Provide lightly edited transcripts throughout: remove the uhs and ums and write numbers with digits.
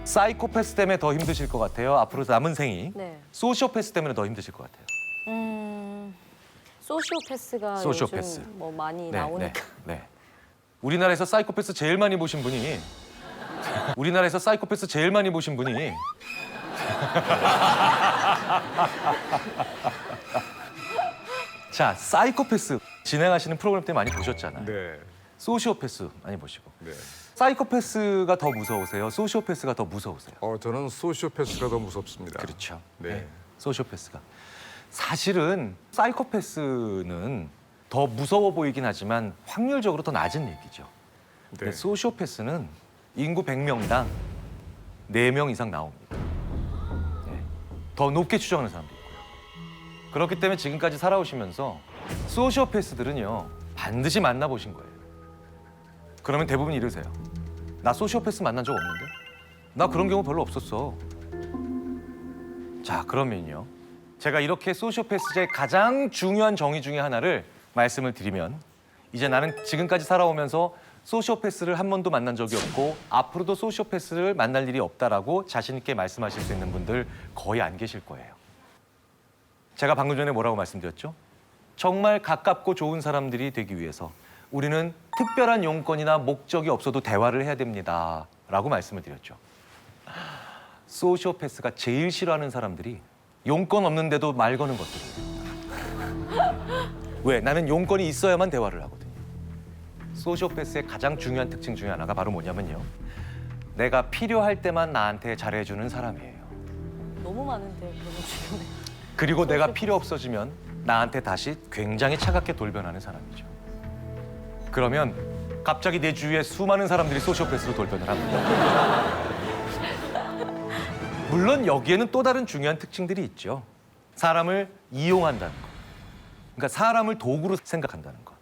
사이코패스 때문에 더 힘드실 것 같아요. 앞으로 남은 생이. 네. 소시오패스 때문에 더 힘드실 것 같아요. 소시오패스가 소시오패스. 요즘 뭐 많이 네, 나오니까. 네. 우리나라에서 사이코패스 제일 많이 보신 분이 우리나라에서 사이코패스 제일 많이 보신 분이 자, 사이코패스 진행하시는 프로그램 때 많이 보셨잖아요. 네. 소시오패스 많이 보시고. 네. 사이코패스가 더 무서우세요? 소시오패스가 더 무서우세요? 저는 소시오패스가 더 무섭습니다. 그렇죠. 네. 소시오패스가. 사실은 사이코패스는 더 무서워 보이긴 하지만 확률적으로 더 낮은 얘기죠. 근데 네. 소시오패스는 인구 100명당 4명 이상 나옵니다. 네. 더 높게 추정하는 사람도 있고요. 그렇기 때문에 지금까지 살아오시면서 소시오패스들은요, 반드시 만나보신 거예요. 그러면 대부분 이러세요. 나 소시오패스 만난 적 없는데? 나 그런 경우 별로 없었어. 자, 그러면요. 제가 이렇게 소시오패스의 가장 중요한 정의 중에 하나를 말씀을 드리면, 이제 나는 지금까지 살아오면서 소시오패스를 한 번도 만난 적이 없고 앞으로도 소시오패스를 만날 일이 없다라고 자신 있게 말씀하실 수 있는 분들 거의 안 계실 거예요. 제가 방금 전에 뭐라고 말씀드렸죠? 정말 가깝고 좋은 사람들이 되기 위해서 우리는 특별한 용건이나 목적이 없어도 대화를 해야 됩니다 라고 말씀을 드렸죠. 소시오패스가 제일 싫어하는 사람들이 용건 없는데도 말 거는 것들이에요. 왜? 나는 용건이 있어야만 대화를 하거든요. 소시오패스의 가장 중요한 특징 중에 하나가 바로 뭐냐면요. 내가 필요할 때만 나한테 잘해주는 사람이에요. 너무 많은데 그러면 주변에. 그리고 내가 필요 없어지면 나한테 다시 굉장히 차갑게 돌변하는 사람이죠. 그러면 갑자기 내 주위에 수많은 사람들이 소시오패스로 돌변을 합니다. 물론 여기에는 또 다른 중요한 특징들이 있죠. 사람을 이용한다는 거. 그러니까 사람을 도구로 생각한다는 거.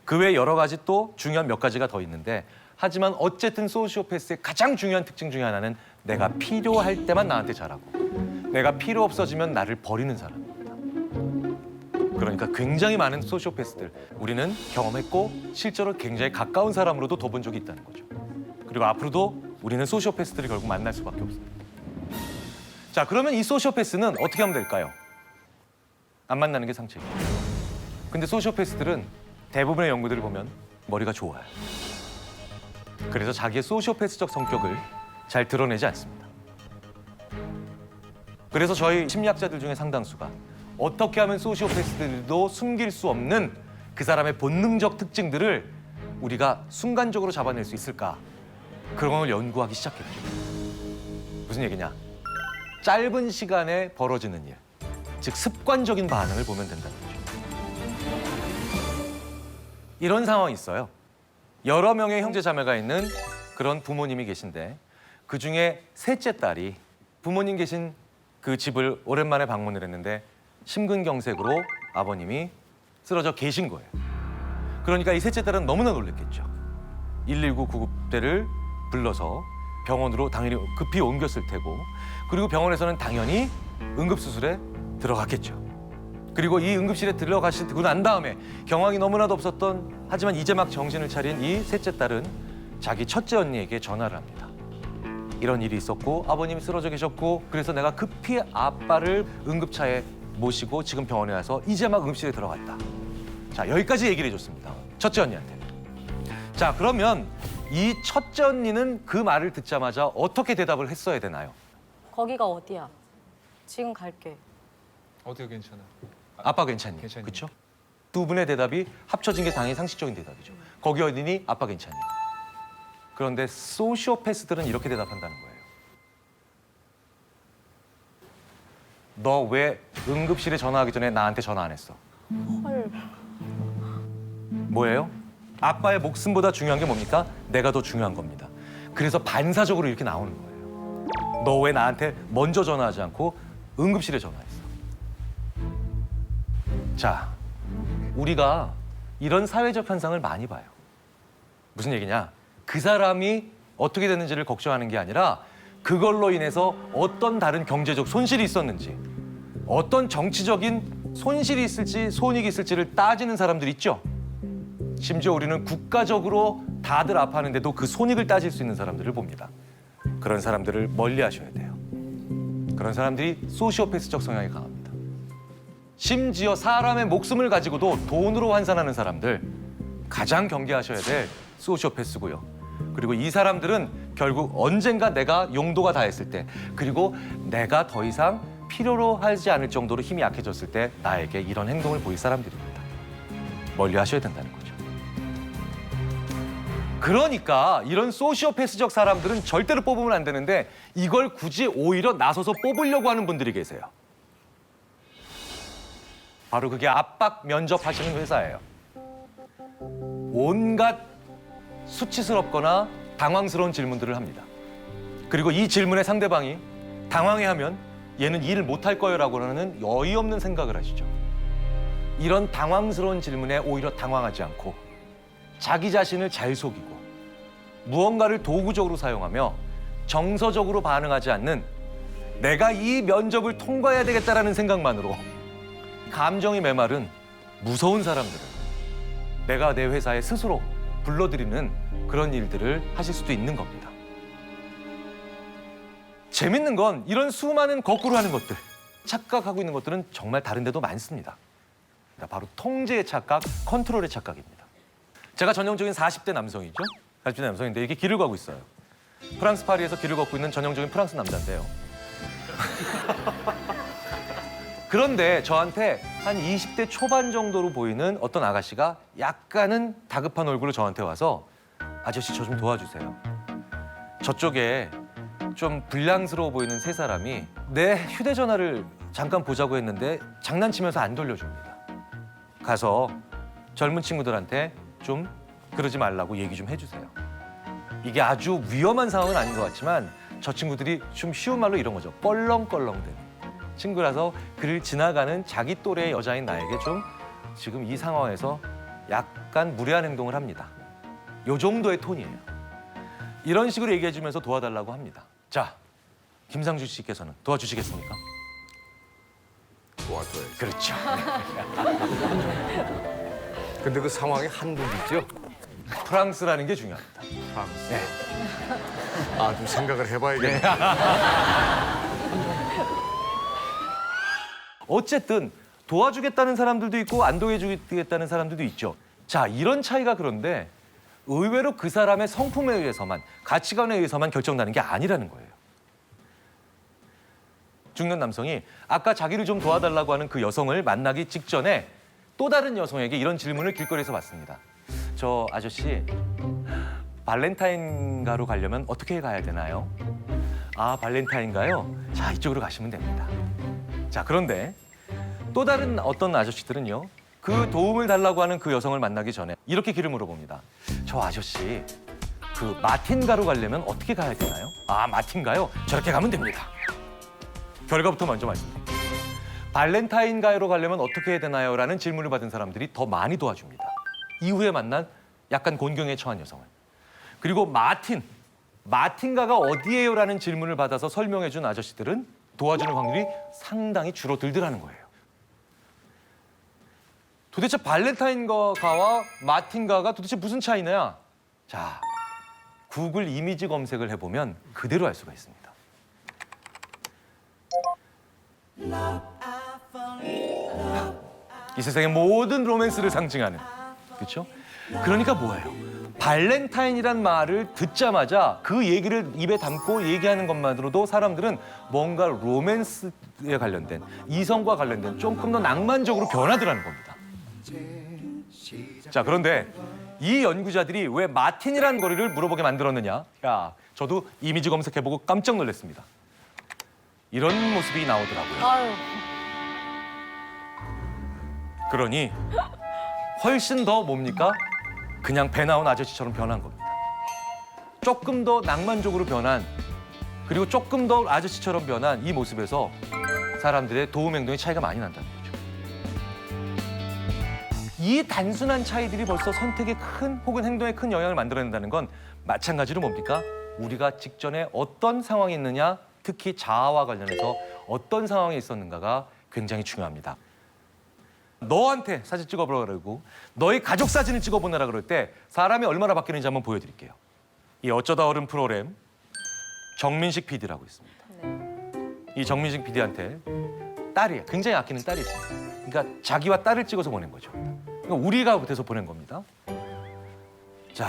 그 외에 여러 가지 또 중요한 몇 가지가 더 있는데, 하지만 어쨌든 소시오패스의 가장 중요한 특징 중에 하나는 내가 필요할 때만 나한테 잘하고 내가 필요 없어지면 나를 버리는 사람입니다. 그러니까 굉장히 많은 소시오패스들 우리는 경험했고 실제로 굉장히 가까운 사람으로도 둬본 적이 있다는 거죠. 그리고 앞으로도 우리는 소시오패스들을 결국 만날 수밖에 없습니다. 자, 그러면 이 소시오패스는 어떻게 하면 될까요? 안 만나는 게 상책이에요. 근데 소시오패스들은 대부분의 연구들을 보면 머리가 좋아요. 그래서 자기의 소시오패스적 성격을 잘 드러내지 않습니다. 그래서 저희 심리학자들 중에 상당수가 어떻게 하면 소시오패스들도 숨길 수 없는 그 사람의 본능적 특징들을 우리가 순간적으로 잡아낼 수 있을까? 그런 걸 연구하기 시작했죠. 무슨 얘기냐? 짧은 시간에 벌어지는 일, 즉 습관적인 반응을 보면 된다는 거죠. 이런 상황이 있어요. 여러 명의 형제 자매가 있는 그런 부모님이 계신데 그중에 셋째 딸이 부모님 계신 그 집을 오랜만에 방문을 했는데 심근경색으로 아버님이 쓰러져 계신 거예요. 그러니까 이 셋째 딸은 너무나 놀랐겠죠. 119 구급대를 불러서 병원으로 당연히 급히 옮겼을 테고, 그리고 병원에서는 당연히 응급수술에 들어갔겠죠. 그리고 이 응급실에 들어가시고 난 다음에 경황이 너무나도 없었던, 하지만 이제 막 정신을 차린 이 셋째 딸은 자기 첫째 언니에게 전화를 합니다. 이런 일이 있었고 아버님이 쓰러져 계셨고 그래서 내가 급히 아빠를 응급차에 모시고 지금 병원에 와서 이제 막 응급실에 들어갔다. 자, 여기까지 얘기를 해줬습니다. 첫째 언니한테. 자, 그러면 이 첫째 언니는 그 말을 듣자마자 어떻게 대답을 했어야 되나요? 거기가 어디야? 지금 갈게. 어디가 괜찮아? 아빠 괜찮니? 괜찮니? 그렇죠? 두 분의 대답이 합쳐진 게 당연히 상식적인 대답이죠. 거기 어디니? 아빠 괜찮니? 그런데 소시오패스들은 이렇게 대답한다는 거예요. 너 왜 응급실에 전화하기 전에 나한테 전화 안 했어? 헐. 뭐예요? 아빠의 목숨보다 중요한 게 뭡니까? 내가 더 중요한 겁니다. 그래서 반사적으로 이렇게 나오는 거예요. 너 왜 나한테 먼저 전화하지 않고 응급실에 전화했어? 자, 우리가 이런 사회적 현상을 많이 봐요. 무슨 얘기냐? 그 사람이 어떻게 됐는지를 걱정하는 게 아니라 그걸로 인해서 어떤 다른 경제적 손실이 있었는지, 어떤 정치적인 손실이 있을지 손익이 있을지를 따지는 사람들 있죠. 심지어 우리는 국가적으로 다들 아파하는데도 그 손익을 따질 수 있는 사람들을 봅니다. 그런 사람들을 멀리 하셔야 돼요. 그런 사람들이 소시오패스적 성향이 강합니다. 심지어 사람의 목숨을 가지고도 돈으로 환산하는 사람들, 가장 경계하셔야 될 소시오패스고요. 그리고 이 사람들은 결국 언젠가 내가 용도가 다했을 때, 그리고 내가 더 이상 필요로 하지 않을 정도로 힘이 약해졌을 때 나에게 이런 행동을 보일 사람들입니다. 멀리 하셔야 된다는 거죠. 그러니까 이런 소시오패스적 사람들은 절대로 뽑으면 안 되는데 이걸 굳이 오히려 나서서 뽑으려고 하는 분들이 계세요. 바로 그게 압박 면접하시는 회사예요. 온갖 수치스럽거나 당황스러운 질문들을 합니다. 그리고 이 질문에 상대방이 당황해하면 얘는 일을 못할 거예요라고 하는 어이없는 생각을 하시죠. 이런 당황스러운 질문에 오히려 당황하지 않고 자기 자신을 잘 속이고 무언가를 도구적으로 사용하며 정서적으로 반응하지 않는 내가 이 면접을 통과해야 되겠다라는 생각만으로 감정이 메마른 무서운 사람들은 내가 내 회사에 스스로 불러들이는 그런 일들을 하실 수도 있는 겁니다. 재밌는 건 이런 수많은 거꾸로 하는 것들, 착각하고 있는 것들은 정말 다른 데도 많습니다. 바로 통제의 착각, 컨트롤의 착각입니다. 제가 전형적인 40대 남성이죠. 40대 남성인데 이렇게 길을 가고 있어요. 프랑스 파리에서 길을 걷고 있는 전형적인 프랑스 남자인데요. 그런데 저한테 한 20대 초반 정도로 보이는 어떤 아가씨가 약간은 다급한 얼굴로 저한테 와서 아저씨 저 좀 도와주세요. 저쪽에 좀 불량스러워 보이는 세 사람이 내 휴대전화를 잠깐 보자고 했는데 장난치면서 안 돌려줍니다. 가서 젊은 친구들한테 좀 그러지 말라고 얘기 좀 해주세요. 이게 아주 위험한 상황은 아닌 것 같지만 저 친구들이 좀 쉬운 말로 이런 거죠. 껄렁껄렁대는 친구라서 그를 지나가는 자기 또래의 여자인 나에게 좀 지금 이 상황에서 약간 무례한 행동을 합니다. 요 정도의 톤이에요. 이런 식으로 얘기해주면서 도와달라고 합니다. 자, 김상준 씨께서는 도와주시겠습니까? 도와줘야지. 그렇죠. 근데 그 상황이 한국이죠? 프랑스라는 게 중요합니다. 프랑스. 네. 아, 좀 생각을 해봐야겠네. 어쨌든 도와주겠다는 사람들도 있고 안 도와주겠다는 사람들도 있죠. 자, 이런 차이가 그런데 의외로 그 사람의 성품에 의해서만, 가치관에 의해서만 결정나는 게 아니라는 거예요. 중년 남성이 아까 자기를 좀 도와달라고 하는 그 여성을 만나기 직전에 또 다른 여성에게 이런 질문을 길거리에서 받습니다. 저 아저씨, 발렌타인가로 가려면 어떻게 가야 되나요? 아, 발렌타인가요? 자, 이쪽으로 가시면 됩니다. 자, 그런데 또 다른 어떤 아저씨들은요, 그 도움을 달라고 하는 그 여성을 만나기 전에 이렇게 길을 물어봅니다. 저 아저씨, 그 마틴가로 가려면 어떻게 가야 되나요? 아, 마틴가요? 저렇게 가면 됩니다. 결과부터 먼저 말씀드릴게요. 발렌타인가로 가려면 어떻게 해야 되나요? 라는 질문을 받은 사람들이 더 많이 도와줍니다. 이후에 만난 약간 곤경에 처한 여성을. 그리고 마틴가가 어디예요? 라는 질문을 받아서 설명해 준 아저씨들은 도와주는 확률이 상당히 줄어들더라는 거예요. 도대체 발렌타인가와 마틴가가 도대체 무슨 차이냐? 자, 구글 이미지 검색을 해보면 그대로 알 수가 있습니다. 이 세상의 모든 로맨스를 상징하는, 그렇죠? 그러니까 뭐예요? 발렌타인이란 말을 듣자마자 그 얘기를 입에 담고 얘기하는 것만으로도 사람들은 뭔가 로맨스에 관련된, 이성과 관련된 조금 더 낭만적으로 변하더라는 겁니다. 자, 그런데 이 연구자들이 왜 마틴이라는 거리를 물어보게 만들었느냐? 야, 저도 이미지 검색해보고 깜짝 놀랐습니다. 이런 모습이 나오더라고요. 아유, 그러니 훨씬 더 뭡니까? 그냥 배 나온 아저씨처럼 변한 겁니다. 조금 더 낭만적으로 변한, 그리고 조금 더 아저씨처럼 변한 이 모습에서 사람들의 도움 행동의 차이가 많이 난다는 거죠. 이 단순한 차이들이 벌써 선택에 큰, 혹은 행동에 큰 영향을 만들어낸다는 건 마찬가지로 뭡니까? 우리가 직전에 어떤 상황이 있느냐, 특히 자아와 관련해서 어떤 상황이 있었는가가 굉장히 중요합니다. 너한테 사진 찍어보라 그러고 너희 가족 사진을 찍어보내라 그럴 때 사람이 얼마나 바뀌는지 한번 보여드릴게요. 이 어쩌다 어른 프로그램 정민식 PD라고 있습니다. 네. 이 정민식 PD한테 딸이 굉장히 아끼는 딸이 있습니다. 그러니까 자기와 딸을 찍어서 보낸 거죠. 그러니까 우리가 돼서 보낸 겁니다. 자,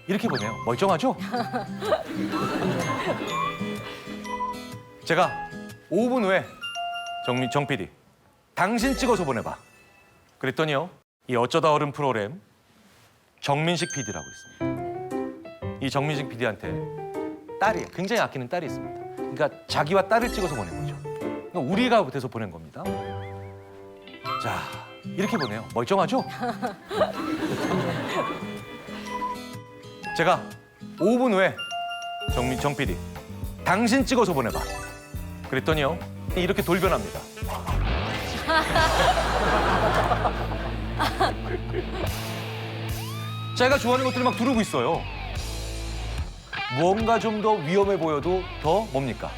이렇게 보내요. 멀쩡하죠? 제가 5분 후에 정 PD, 당신 찍어서 보내봐. 그랬더니요, 이 어쩌다 어른 프로그램 정민식 PD라고 있습니다. 이 정민식 PD한테 딸이 굉장히 아끼는 딸이 있습니다. 그러니까 자기와 딸을 찍어서 보낸 거죠. 그러니까 우리가 돼서 보낸 겁니다. 자, 이렇게 보내요. 멀쩡하죠? 제가 5분 후에 정 PD, 당신 찍어서 보내봐. 그랬더니요, 이렇게 돌변합니다. 자기가 좋아하는 것들을 막 두르고 있어요. 무언가 좀 더 위험해 보여도 더 뭡니까?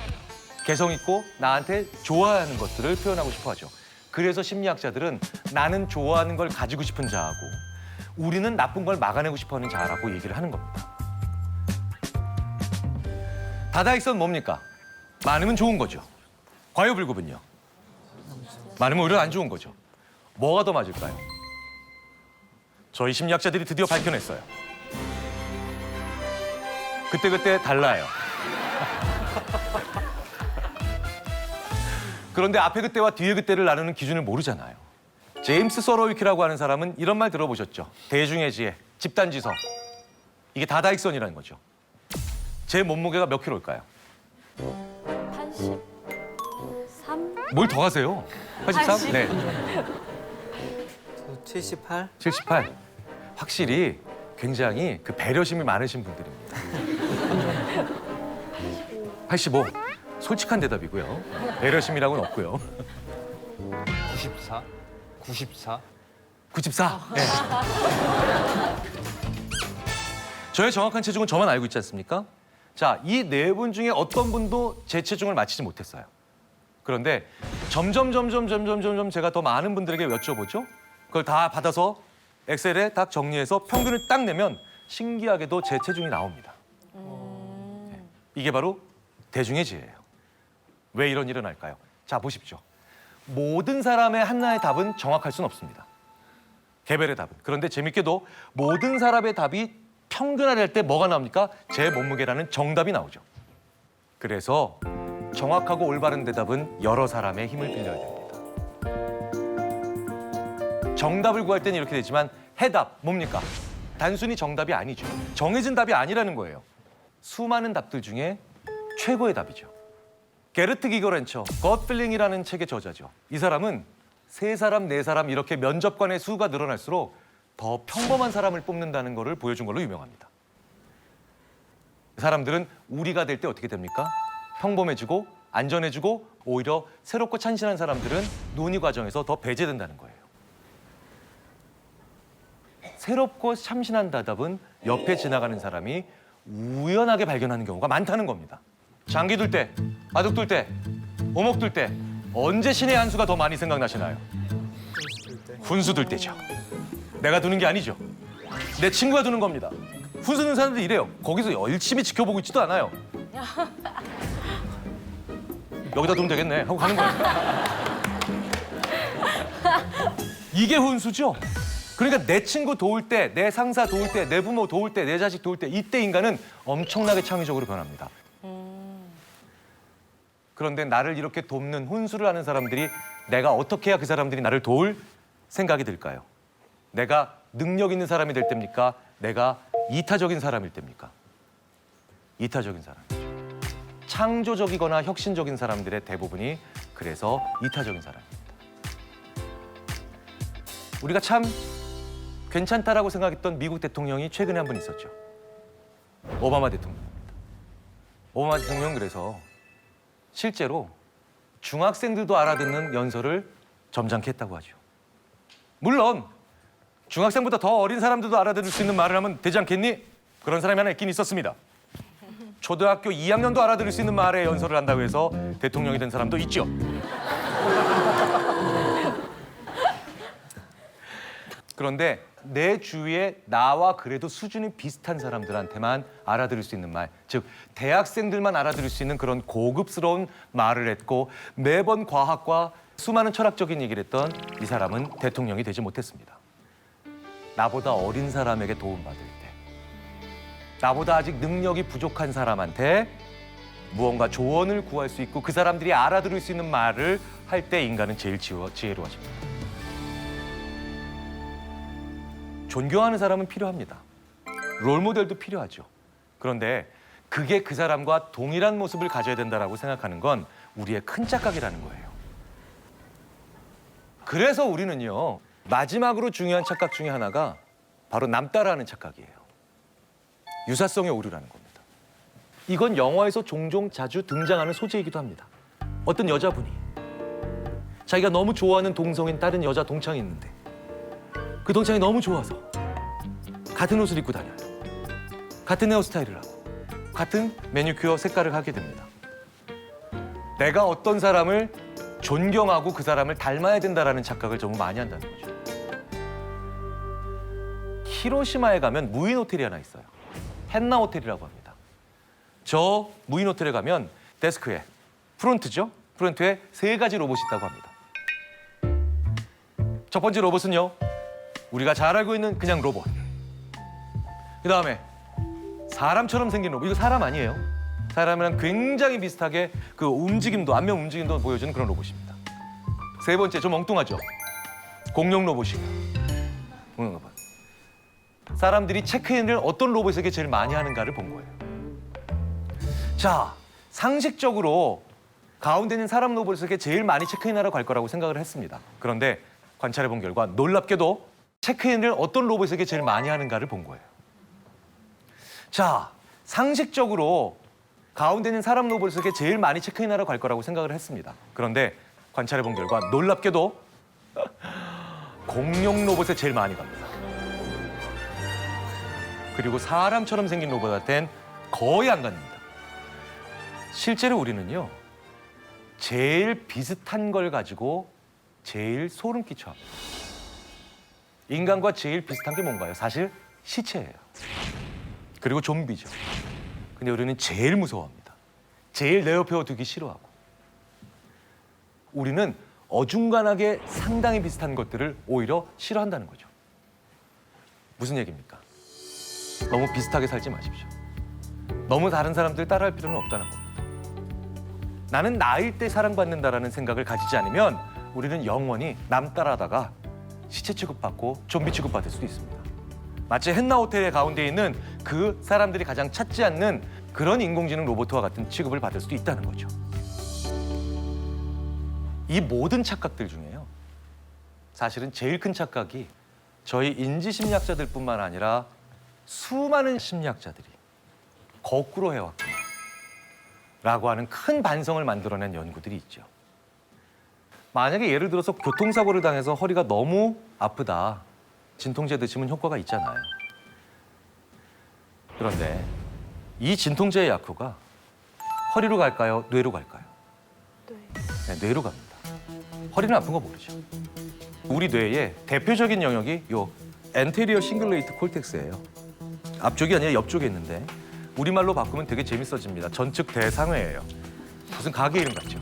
개성 있고 나한테 좋아하는 것들을 표현하고 싶어 하죠. 그래서 심리학자들은 나는 좋아하는 걸 가지고 싶은 자하고 우리는 나쁜 걸 막아내고 싶어 하는 자라고 얘기를 하는 겁니다. 다다익선 뭡니까? 많으면 좋은 거죠. 과유불급은요? 많으면 오히려 안 좋은 거죠. 뭐가 더 맞을까요? 저희 심리학자들이 드디어 밝혀냈어요. 그때그때 달라요. 그런데 앞에 그때와 뒤에 그때를 나누는 기준을 모르잖아요. 제임스 서로위키라고 하는 사람은 이런 말 들어보셨죠? 대중의 지혜, 집단지성. 이게 다다익선이라는 거죠. 제 몸무게가 몇 킬로일까요? 83? 뭘 더 하세요? 83? 네. 78? 78. 확실히 굉장히 그 배려심이 많으신 분들입니다. 85. 솔직한 대답이고요. 배려심이라고는 없고요. 94? 94? 94. 네. 저의 정확한 체중은 저만 알고 있지 않습니까? 자, 이 네 분 중에 어떤 분도 제 체중을 맞히지 못했어요. 그런데 점점 제가 더 많은 분들에게 여쭤보죠. 그걸 다 받아서 엑셀에 딱 정리해서 평균을 딱 내면 신기하게도 제 체중이 나옵니다. 네. 이게 바로 대중의 지혜예요. 왜 이런 일은 할까요? 자, 보십시오. 모든 사람의 하나의 답은 정확할 수는 없습니다. 개별의 답은. 그런데 재밌게도 모든 사람의 답이 평균화될 때 뭐가 나옵니까? 제 몸무게라는 정답이 나오죠. 그래서 정확하고 올바른 대답은 여러 사람의 힘을 빌려야 됩니다. 정답을 구할 때는 이렇게 되지만 해답 뭡니까? 단순히 정답이 아니죠. 정해진 답이 아니라는 거예요. 수많은 답들 중에 최고의 답이죠. 게르트 기거렌처, 것 필링이라는 책의 저자죠. 이 사람은 세 사람, 네 사람 이렇게 면접관의 수가 늘어날수록 더 평범한 사람을 뽑는다는 것을 보여준 걸로 유명합니다. 사람들은 우리가 될 때 어떻게 됩니까? 평범해지고 안전해지고 오히려 새롭고 참신한 사람들은 논의 과정에서 더 배제된다는 거예요. 새롭고 참신한 대답은 옆에 지나가는 사람이 우연하게 발견하는 경우가 많다는 겁니다. 장기 둘 때, 바둑 둘 때, 오목 둘 때 언제 신의 한 수가 더 많이 생각나시나요? 훈수 둘 때죠. 내가 두는 게 아니죠. 내 친구가 두는 겁니다. 훈수 두는 사람들이 이래요. 거기서 열심히 지켜보고 있지도 않아요. 여기다 두면 되겠네 하고 가는 거예요. 이게 훈수죠. 그러니까 내 친구 도울 때, 내 상사 도울 때, 내 부모 도울 때, 내 자식 도울 때 이때 인간은 엄청나게 창의적으로 변합니다. 그런데 나를 이렇게 돕는 훈수를 하는 사람들이 내가 어떻게 해야 그 사람들이 나를 도울 생각이 들까요? 내가 능력 있는 사람이 될 때입니까? 내가 이타적인 사람일 때입니까? 이타적인 사람. 창조적이거나 혁신적인 사람들의 대부분이 그래서 이타적인 사람입니다. 우리가 참 괜찮다라고 생각했던 미국 대통령이 최근에 한 분 있었죠. 오바마 대통령입니다. 오바마 대통령은 그래서 실제로 중학생들도 알아듣는 연설을 점잖게 했다고 하죠. 물론 중학생보다 더 어린 사람들도 알아들을 수 있는 말을 하면 되지 않겠니? 그런 사람이 하나 있긴 있었습니다. 초등학교 2학년도 알아들을 수 있는 말에 연설을 한다고 해서 대통령이 된 사람도 있죠. 그런데 내 주위에 나와 그래도 수준이 비슷한 사람들한테만 알아들을 수 있는 말, 즉 대학생들만 알아들을 수 있는 그런 고급스러운 말을 했고 매번 과학과 수많은 철학적인 얘기를 했던 이 사람은 대통령이 되지 못했습니다. 나보다 어린 사람에게 도움받을 때, 나보다 아직 능력이 부족한 사람한테 무언가 조언을 구할 수 있고 그 사람들이 알아들을 수 있는 말을 할 때 인간은 제일 지혜로워집니다. 존경하는 사람은 필요합니다. 롤모델도 필요하죠. 그런데 그게 그 사람과 동일한 모습을 가져야 된다고 생각하는 건 우리의 큰 착각이라는 거예요. 그래서 우리는요, 마지막으로 중요한 착각 중에 하나가 바로 남 따라하는 착각이에요. 유사성의 오류라는 겁니다. 이건 영화에서 종종 자주 등장하는 소재이기도 합니다. 어떤 여자분이 자기가 너무 좋아하는 동성인 다른 여자 동창이 있는데 그 동창이 너무 좋아서 같은 옷을 입고 다녀요. 같은 헤어스타일을 하고 같은 매니큐어 색깔을 하게 됩니다. 내가 어떤 사람을 존경하고 그 사람을 닮아야 된다라는 착각을 정말 많이 한다는 거죠. 히로시마에 가면 무인 호텔이 하나 있어요. 헨나 호텔이라고 합니다. 저 무인 호텔에 가면 데스크에 프론트죠. 프론트에 3가지 로봇이 있다고 합니다. 첫 번째 로봇은요, 우리가 잘 알고 있는 그냥 로봇. 그 다음에 사람처럼 생긴 로봇. 이거 사람 아니에요. 사람이랑 굉장히 비슷하게 그 움직임도, 안면 움직임도 보여주는 그런 로봇입니다. 3번째, 좀 엉뚱하죠. 공룡 로봇이에요. 공룡 로봇. 사람들이 체크인을 어떤 로봇에게 제일 많이 하는가를 본 거예요. 자, 상식적으로 가운데 있는 사람 로봇에게 제일 많이 체크인하러 갈 거라고 생각을 했습니다. 그런데 관찰해 본 결과 놀랍게도 체크인을 어떤 로봇에게 제일 많이 하는가를 본 거예요. 자, 상식적으로 가운데 있는 사람 로봇에게 제일 많이 체크인하러 갈 거라고 생각을 했습니다. 그런데 관찰해 본 결과 놀랍게도 공룡 로봇에 제일 많이 갑니다. 그리고 사람처럼 생긴 로봇한테는 거의 안 갑니다. 실제로 우리는요, 제일 비슷한 걸 가지고 제일 소름 끼쳐 합니다. 인간과 제일 비슷한 게 뭔가요? 사실 시체예요. 그리고 좀비죠. 근데 우리는 제일 무서워합니다. 제일 내 옆에 두기 싫어하고. 우리는 어중간하게 상당히 비슷한 것들을 오히려 싫어한다는 거죠. 무슨 얘기입니까? 너무 비슷하게 살지 마십시오. 너무 다른 사람들 따라할 필요는 없다는 겁니다. 나는 나일 때 사랑받는다라는 생각을 가지지 않으면 우리는 영원히 남 따라하다가 시체 취급받고 좀비 취급받을 수도 있습니다. 마치 헨나 호텔의 가운데 있는 그 사람들이 가장 찾지 않는 그런 인공지능 로봇과 같은 취급을 받을 수도 있다는 거죠. 이 모든 착각들 중에요, 사실은 제일 큰 착각이 저희 인지심리학자들뿐만 아니라 수많은 심리학자들이 거꾸로 해왔구나 라고 하는 큰 반성을 만들어낸 연구들이 있죠. 만약에 예를 들어서 교통사고를 당해서 허리가 너무 아프다, 진통제 드시면 효과가 있잖아요. 그런데 이 진통제의 약효가 허리로 갈까요? 뇌로 갈까요? 네, 뇌로 갑니다. 허리는 아픈 거 모르죠. 우리 뇌의 대표적인 영역이 요 엔테리어 싱글레이트 콜텍스예요. 앞쪽이 아니라 옆쪽에 있는데 우리말로 바꾸면 되게 재밌어집니다. 전측 대상회예요. 무슨 가게 이름 같죠?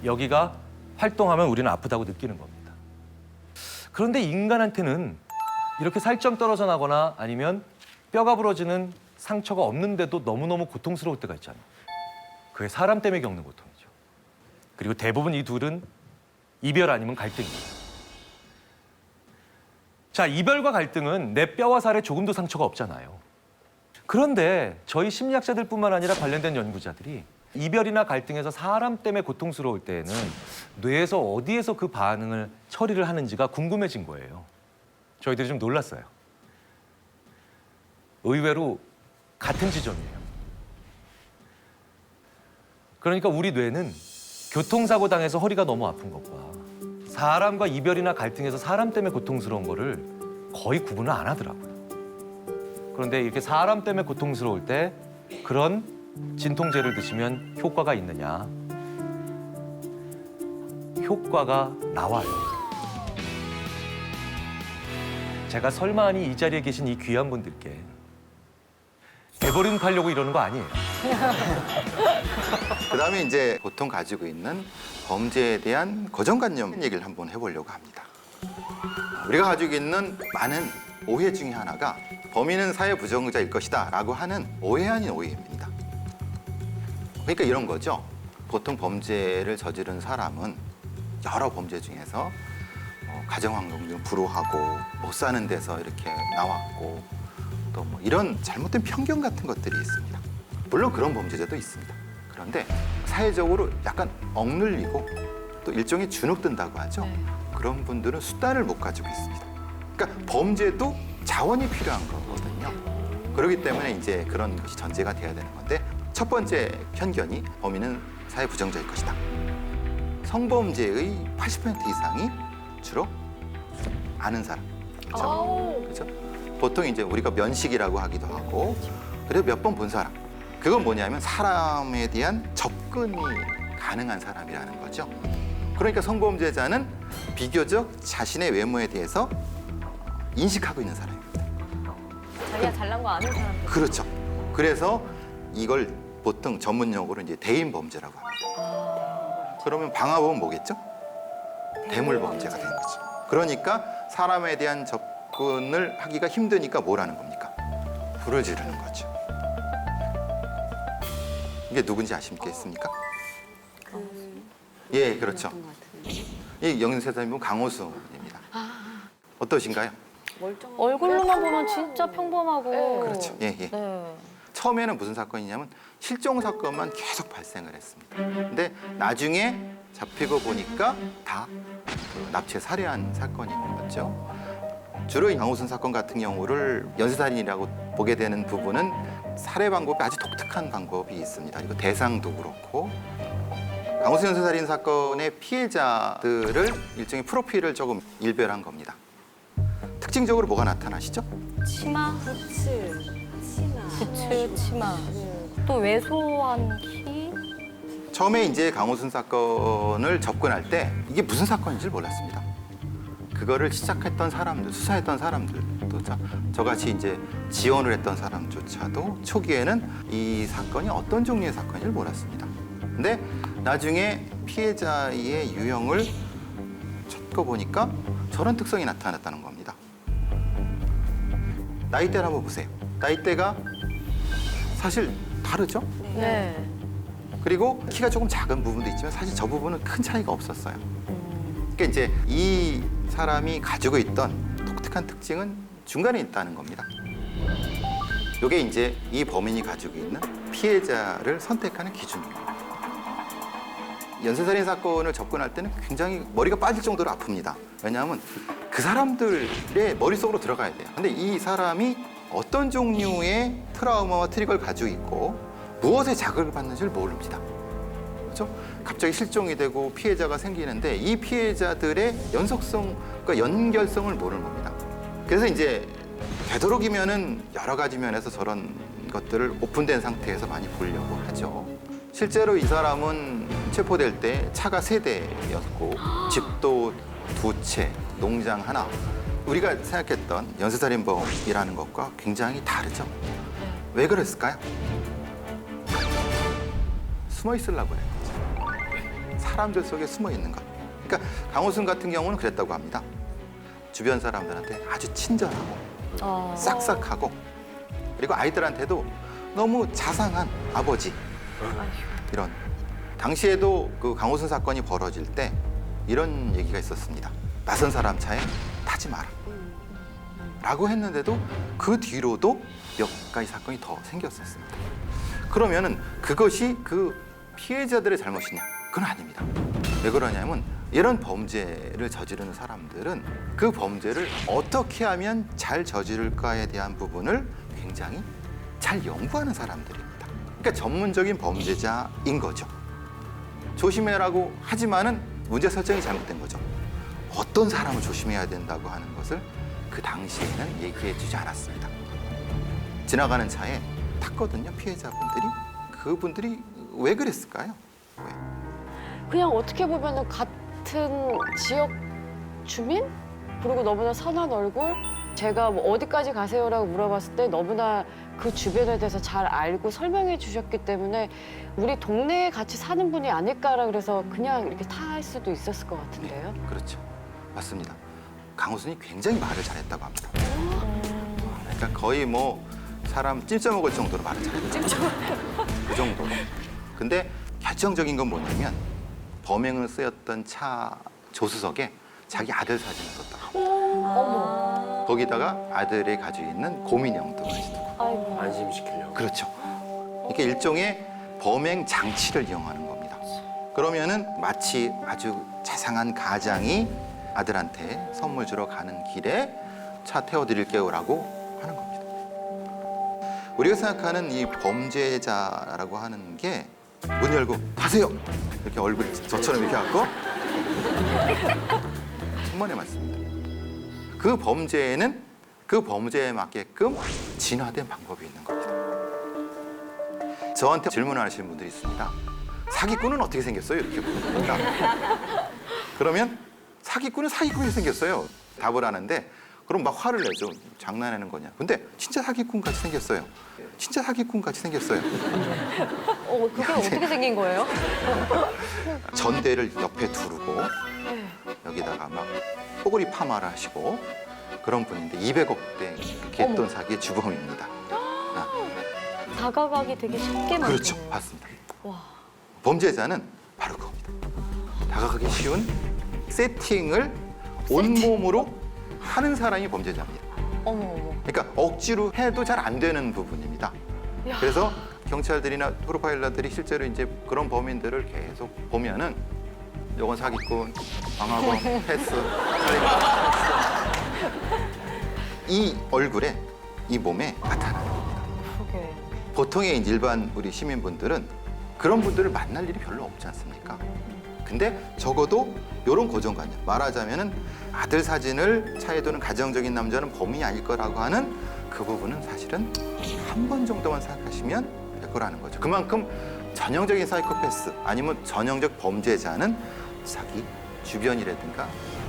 여기가 활동하면 우리는 아프다고 느끼는 겁니다. 그런데 인간한테는 이렇게 살점 떨어져 나거나 아니면 뼈가 부러지는 상처가 없는데도 너무너무 고통스러울 때가 있잖아요. 그게 사람 때문에 겪는 고통이죠. 그리고 대부분 이 둘은 이별 아니면 갈등입니다. 자, 이별과 갈등은 내 뼈와 살에 조금도 상처가 없잖아요. 그런데 저희 심리학자들뿐만 아니라 관련된 연구자들이 이별이나 갈등에서 사람 때문에 고통스러울 때에는 뇌에서 어디에서 그 반응을 처리를 하는지가 궁금해진 거예요. 저희들이 좀 놀랐어요. 의외로 같은 지점이에요. 그러니까 우리 뇌는 교통사고 당해서 허리가 너무 아픈 것과 사람과 이별이나 갈등에서 사람 때문에 고통스러운 거를 거의 구분을 안 하더라고요. 그런데 이렇게 사람 때문에 고통스러울 때 그런 진통제를 드시면 효과가 있느냐? 효과가 나와요. 제가 설마하니 이 자리에 계신 이 귀한 분들께 대버림 팔려고 이러는 거 아니에요. 그다음에 이제 보통 가지고 있는 범죄에 대한 고정관념 얘기를 한번 해보려고 합니다. 우리가 가지고 있는 많은 오해 중에 하나가 범인은 사회 부정자일 것이다 라고 하는 오해 아닌 오해입니다. 그러니까 이런 거죠. 보통 범죄를 저지른 사람은 여러 범죄 중에서 가정환경 좀 불우하고 못 사는 데서 이렇게 나왔고 또 뭐 이런 잘못된 편견 같은 것들이 있습니다. 물론 그런 범죄자도 있습니다. 그런데 사회적으로 약간 억눌리고 또 일종의 주눅든다고 하죠. 그런 분들은 수단을 못 가지고 있습니다. 그러니까 범죄도 자원이 필요한 거거든요. 그렇기 때문에 이제 그런 것이 전제가 돼야 되는 건데 첫 번째 편견이 범인은 사회 부정자일 것이다. 성범죄의 80% 이상이 주로 아는 사람. 그렇죠? 그렇죠? 보통 이제 우리가 면식이라고 하기도 하고 그리고 몇 번 본 사람. 그건 뭐냐면 사람에 대한 접근이 가능한 사람이라는 거죠. 그러니까 성범죄자는 비교적 자신의 외모에 대해서 인식하고 있는 사람입니다. 자기가 잘난 거 아는 사람들. 그렇죠. 그래서 이걸 보통 전문 용어로 이제 대인 범죄라고 합니다. 그러면 방화범은 뭐겠죠? 대물 범죄가 되는 거죠. 그러니까 사람에 대한 접근을 하기가 힘드니까 뭘 하는 겁니까? 불을 지르는 거죠. 이게 누군지 아시겠습니까? 예, 그렇죠. 이 영세사님은 강호수입니다. 어떠신가요? 얼굴로만 보면 진짜 평범하고. 그렇죠. 예, 예. 네. 처음에는 무슨 사건이냐면 실종 사건만 계속 발생을 했습니다. 근데 나중에 잡히고 보니까 다 납치 살해한 사건인 거죠. 주로 이 강호순 사건 같은 경우를 연쇄살인이라고 보게 되는 부분은 살해 방법이 아주 독특한 방법이 있습니다. 이거 대상도 그렇고 강호순 연쇄살인 사건의 피해자들을 일종의 프로필을 조금 일별한 겁니다. 특징적으로 뭐가 나타나시죠? 치마, 부츠, 치마. 또 왜소한 키. 처음에 이제 강호순 사건을 접근할 때 이게 무슨 사건인지 몰랐습니다. 그거를 시작했던 사람들, 수사했던 사람들도 저같이 이제 지원을 했던 사람조차도 초기에는 이 사건이 어떤 종류의 사건인지 몰랐습니다. 근데 나중에 피해자의 유형을 찾고 보니까 저런 특성이 나타났다는 겁니다. 나이대를 한번 보세요. 나이대가 사실 다르죠? 네. 그리고 키가 조금 작은 부분도 있지만 사실 저 부분은 큰 차이가 없었어요. 그러니까 이제 이 사람이 가지고 있던 독특한 특징은 중간에 있다는 겁니다. 이게 이제 이 범인이 가지고 있는 피해자를 선택하는 기준입니다. 연쇄살인 사건을 접근할 때는 굉장히 머리가 빠질 정도로 아픕니다. 왜냐하면 그 사람들의 머릿속으로 들어가야 돼요. 근데 이 사람이 어떤 종류의 트라우마와 트리거를 가지고 있고 무엇에 자극을 받는지를 모릅니다. 그렇죠? 갑자기 실종이 되고 피해자가 생기는데 이 피해자들의 연속성, 그러니까 연결성을 모르는 겁니다. 그래서 이제 되도록이면은 여러 가지 면에서 저런 것들을 오픈된 상태에서 많이 보려고 하죠. 실제로 이 사람은 체포될 때 차가 3대였고 집도 2채, 농장 하나. 우리가 생각했던 연쇄살인범이라는 것과 굉장히 다르죠. 왜 그랬을까요? 숨어 있으려고 해요. 사람들 속에 숨어 있는 것. 그러니까 강호순 같은 경우는 그랬다고 합니다. 주변 사람들한테 아주 친절하고 싹싹하고 그리고 아이들한테도 너무 자상한 아버지. 이런. 당시에도 그 강호순 사건이 벌어질 때 이런 얘기가 있었습니다. 낯선 사람 차에 타지 마라. 라고 했는데도 그 뒤로도 몇 가지 사건이 더 생겼었습니다. 그러면은 그것이 그 피해자들의 잘못이냐? 그건 아닙니다. 왜 그러냐면 이런 범죄를 저지르는 사람들은 그 범죄를 어떻게 하면 잘 저지를까에 대한 부분을 굉장히 잘 연구하는 사람들입니다. 그러니까 전문적인 범죄자인 거죠. 조심해라고 하지만은 문제 설정이 잘못된 거죠. 어떤 사람을 조심해야 된다고 하는 것을 그 당시에는 얘기해 주지 않았습니다. 지나가는 차에 탔거든요, 피해자분들이. 그분들이 왜 그랬을까요? 왜? 그냥 어떻게 보면은 같은 지역 주민? 그리고 너무나 선한 얼굴? 제가 뭐 어디까지 가세요라고 물어봤을 때 너무나 그 주변에 대해서 잘 알고 설명해 주셨기 때문에 우리 동네에 같이 사는 분이 아닐까라 그래서 그냥 이렇게 탈 수도 있었을 것 같은데요. 그렇죠. 맞습니다. 강호순이 굉장히 말을 잘했다고 합니다. 그러니까 거의 뭐 사람 찜쪄 먹을 정도로 말을 잘했다. 그 정도로. 근데 결정적인 건 뭐냐면 범행을 쓰였던 차 조수석에 자기 아들 사진을 썼다. 거기다가 아들이 가지고 있는 곰인형도 같이 두고. 아이고. 안심시키려고. 그렇죠. 이게 일종의 범행 장치를 이용하는 겁니다. 그러면은 마치 아주 자상한 가장이 아들한테 선물 주러 가는 길에 차 태워드릴게요라고 하는 겁니다. 우리가 생각하는 이 범죄자라고 하는 게 문 열고 가세요 이렇게 얼굴이 저처럼 이렇게 갖고 천만에 맞습니다. 그 범죄에는 그 범죄에 맞게끔 진화된 방법이 있는 겁니다. 저한테 질문하시는 분들이 있습니다. 사기꾼은 어떻게 생겼어요? 이렇게 물어봅니다. 그러면 사기꾼은 사기꾼이 생겼어요. 답을 하는데 그럼 막 화를 내죠. 장난하는 거냐. 근데 진짜 사기꾼 같이 생겼어요. 진짜 사기꾼 같이 생겼어요. 그게 어떻게 생긴 거예요? 전대를 옆에 두르고 여기다가 막 뽀글이 파마를 하시고 그런 분인데 200억대 갯돈 사기의 주범입니다. 다가가기 되게 쉽게 만드는. 그렇죠. 맞습니다. 와. 범죄자는 바로 그겁니다. 다가가기 쉬운 세팅을 온몸으로 하는 사람이 범죄자입니다. 어머. 그러니까 억지로 해도 잘 안 되는 부분입니다. 그래서 경찰들이나 프로파일러들이 실제로 이제 그런 범인들을 계속 보면은 요건 사기꾼, 방화범, 패스, 이 얼굴에 이 몸에 나타나는 겁니다. 그게. 보통의 이제 일반 우리 시민분들은 그런 분들을 만날 일이 별로 없지 않습니까? 근데 적어도 이런 고정관념, 말하자면은 아들 사진을 차에 두는 가정적인 남자는 범인이 아닐 거라고 하는 그 부분은 사실은 한 번 정도만 생각하시면 될 거라는 거죠. 그만큼 전형적인 사이코패스 아니면 전형적 범죄자는 자기 주변이라든가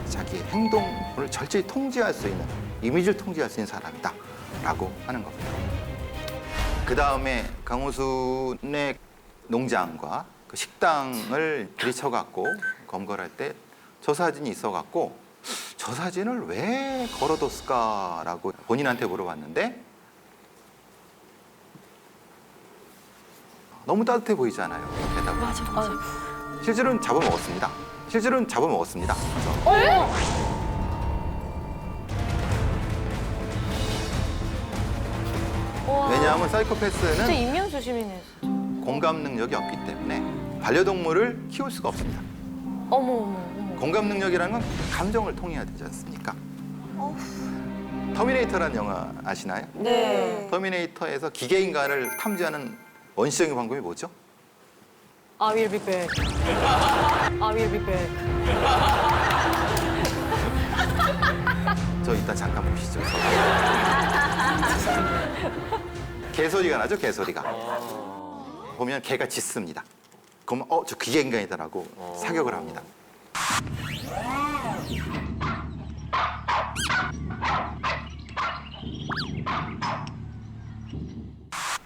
자기의 행동을 철저히 통제할 수 있는, 이미지를 통제할 수 있는 사람이다 라고 하는 겁니다. 그 다음에 강호순의 농장과 그 식당을 들이쳐갖고 검거할 때 저 사진이 있어갖고 저 사진을 왜 걸어뒀을까라고 본인한테 물어봤는데 너무 따뜻해 보이잖아요. 대답을. 맞아. 실제로는 잡아먹었습니다. 실제로는 잡아먹었습니다. 왜냐하면 진짜 사이코패스는 인면수심이네. 공감 능력이 없기 때문에 반려동물을 키울 수가 없습니다. 어머. 공감 능력이라는 건 감정을 통해야 되지 않습니까? 터미네이터라는 영화 아시나요? 네. 터미네이터에서 기계인간을 탐지하는 원시적인 방법이 뭐죠? I will be back. I will be back. 저 이따 잠깐 보시죠. 개소리가 나죠, 개소리가. 보면 개가 짖습니다. 그러면 저 기계인간이다라고 사격을 합니다.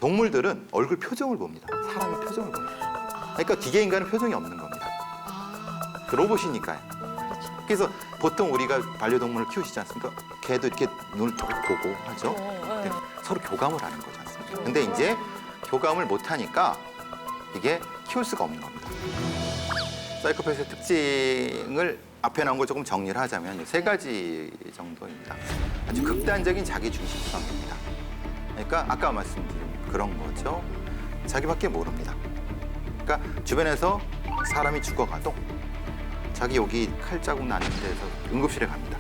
동물들은 얼굴 표정을 봅니다. 사람의 표정을 봅니다. 그러니까 기계인간은 표정이 없는 겁니다. 그 로봇이니까요. 그래서 보통 우리가 반려동물을 키우시지 않습니까? 개도 이렇게 눈을 쭉 보고 하죠. 근데 서로 교감을 하는 거지 않습니까? 근데 이제 교감을 못 하니까 이게 키울 수가 없는 겁니다. 사이코패스의 특징을 앞에 나온 걸 조금 정리를 하자면 세 가지 정도입니다. 아주 극단적인 자기 중심성입니다. 그러니까 아까 말씀드린 그런 거죠. 자기밖에 모릅니다. 그러니까 주변에서 사람이 죽어가도 자기 여기 칼 자국 나는 데서 응급실에 갑니다.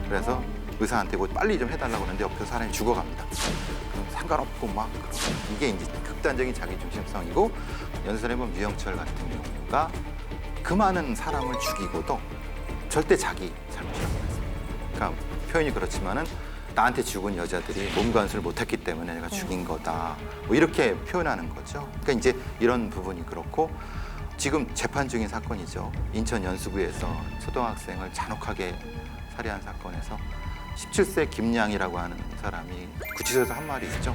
그래서 의사한테 뭐 빨리 좀 해달라고 하는데 옆에서 사람이 죽어갑니다. 그럼 상관없고 막 이게 이제 극단적인 자기 중심성이고 연설해 본 유영철 같은 경우가 그 많은 사람을 죽이고도 절대 자기 잘못이 아니었습니다. 그러니까 표현이 그렇지만은 나한테 죽은 여자들이 몸 관수를 못했기 때문에 내가 죽인 거다. 뭐 이렇게 표현하는 거죠. 그러니까 이제 이런 부분이 그렇고 지금 재판 중인 사건이죠. 인천 연수구에서 초등학생을 잔혹하게 살해한 사건에서 17세 김양이라고 하는 사람이 구치소에서 한 말이 있죠.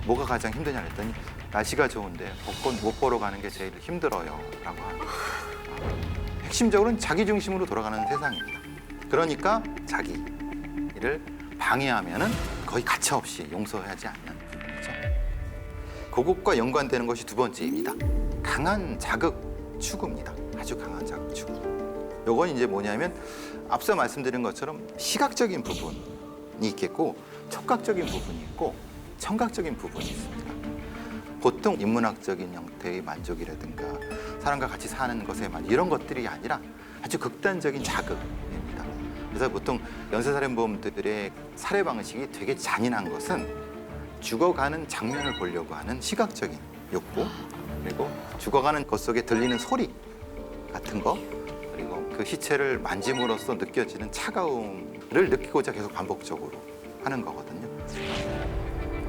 뭐가 가장 힘드냐 했더니 날씨가 좋은데 벚꽃 못 보러 가는 게 제일 힘들어요 라고 합니다. 핵심적으로는 자기 중심으로 돌아가는 세상입니다. 그러니까 자기를 방해하면은 거의 가차없이 용서하지 않는 부분이죠. 그것과 연관되는 것이 두 번째입니다. 강한 자극 추구입니다. 아주 강한 자극 추구. 요건 이제 뭐냐면 앞서 말씀드린 것처럼 시각적인 부분이 있겠고 촉각적인 부분이 있고 청각적인 부분이 있습니다. 보통 인문학적인 형태의 만족이라든가 사람과 같이 사는 것의 만족 이런 것들이 아니라 아주 극단적인 자극입니다. 그래서 보통 연쇄살인범들의 살해 방식이 되게 잔인한 것은 죽어가는 장면을 보려고 하는 시각적인 욕구 그리고 죽어가는 것 속에 들리는 소리 같은 거 그리고 그 시체를 만짐으로써 느껴지는 차가움을 느끼고자 계속 반복적으로 하는 거거든요.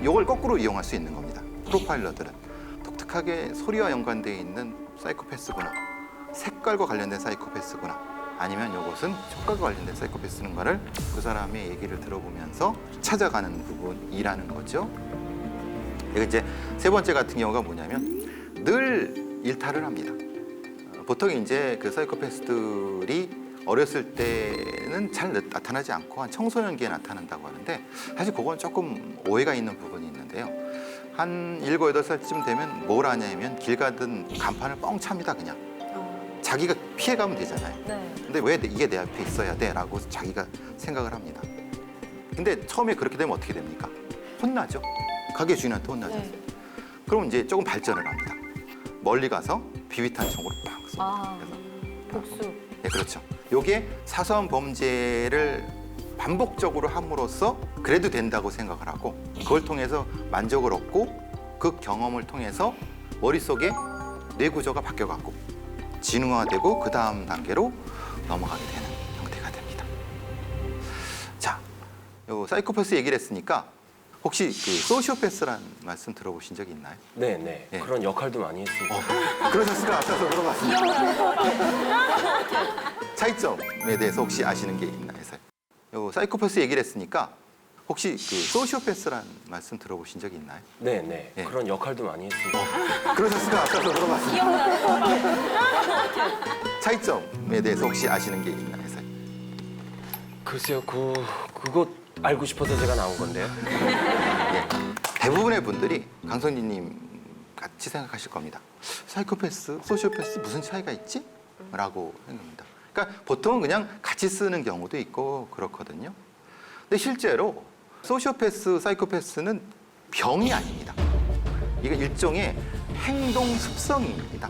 이걸 거꾸로 이용할 수 있는 겁니다. 프로파일러들은 독특하게 소리와 연관되어 있는 사이코패스구나, 색깔과 관련된 사이코패스구나, 아니면 이것은 촉각과 관련된 사이코패스인가를 그 사람의 얘기를 들어보면서 찾아가는 부분이라는 거죠. 이거 이제 세 번째 같은 경우가 뭐냐면 늘 일탈을 합니다. 보통 이제 그 사이코패스들이 어렸을 때는 잘 나타나지 않고 한 청소년기에 나타난다고 하는데 사실 그건 조금 오해가 있는 부분이 있는데요. 한 7, 8살쯤 되면 뭘 하냐면 길 가든 간판을 뻥 찹니다 그냥. 자기가 피해가면 되잖아요. 네. 근데 왜 이게 내 앞에 있어야 돼? 라고 자기가 생각을 합니다. 근데 처음에 그렇게 되면 어떻게 됩니까? 혼나죠. 가게 주인한테 혼나죠. 네. 그럼 이제 조금 발전을 합니다. 멀리 가서 비비탄 총으로 빡 쏩니다. 아, 그래서 복수. 네, 그렇죠. 요게 사소한 범죄를 반복적으로 함으로써 그래도 된다고 생각을 하고 그걸 통해서 만족을 얻고 그 경험을 통해서 머릿속에 뇌 구조가 바뀌어갖고 진화되고 그 다음 단계로 넘어가게 되는 형태가 됩니다. 자, 요 사이코패스 얘기를 했으니까 혹시 그 소시오패스라는 말씀 들어보신 적이 있나요? 네. 네. 그런 역할도 많이 했습니다. 그러셨을까 앞서서 물어봤습니다. 차이점에 대해서 혹시 아시는 게 있나 해서요. 요 사이코패스 얘기를 했으니까 혹시 그 소시오패스라는 말씀 들어보신 적이 있나요? 네. 네. 그런 역할도 많이 했습니다. 그러셨을까 앞서서 물어봤습니다. 차이점에 대해서 혹시 아시는 게 있나 해서요. 글쎄요, 그거 알고 싶어서 제가 나온 건데요. 예, 대부분의 분들이 강선희님 같이 생각하실 겁니다. 사이코패스, 소시오패스 무슨 차이가 있지? 라고 생각합니다. 그러니까 보통은 그냥 같이 쓰는 경우도 있고 그렇거든요. 근데 실제로 소시오패스, 사이코패스는 병이 아닙니다. 이게 일종의 행동 습성입니다.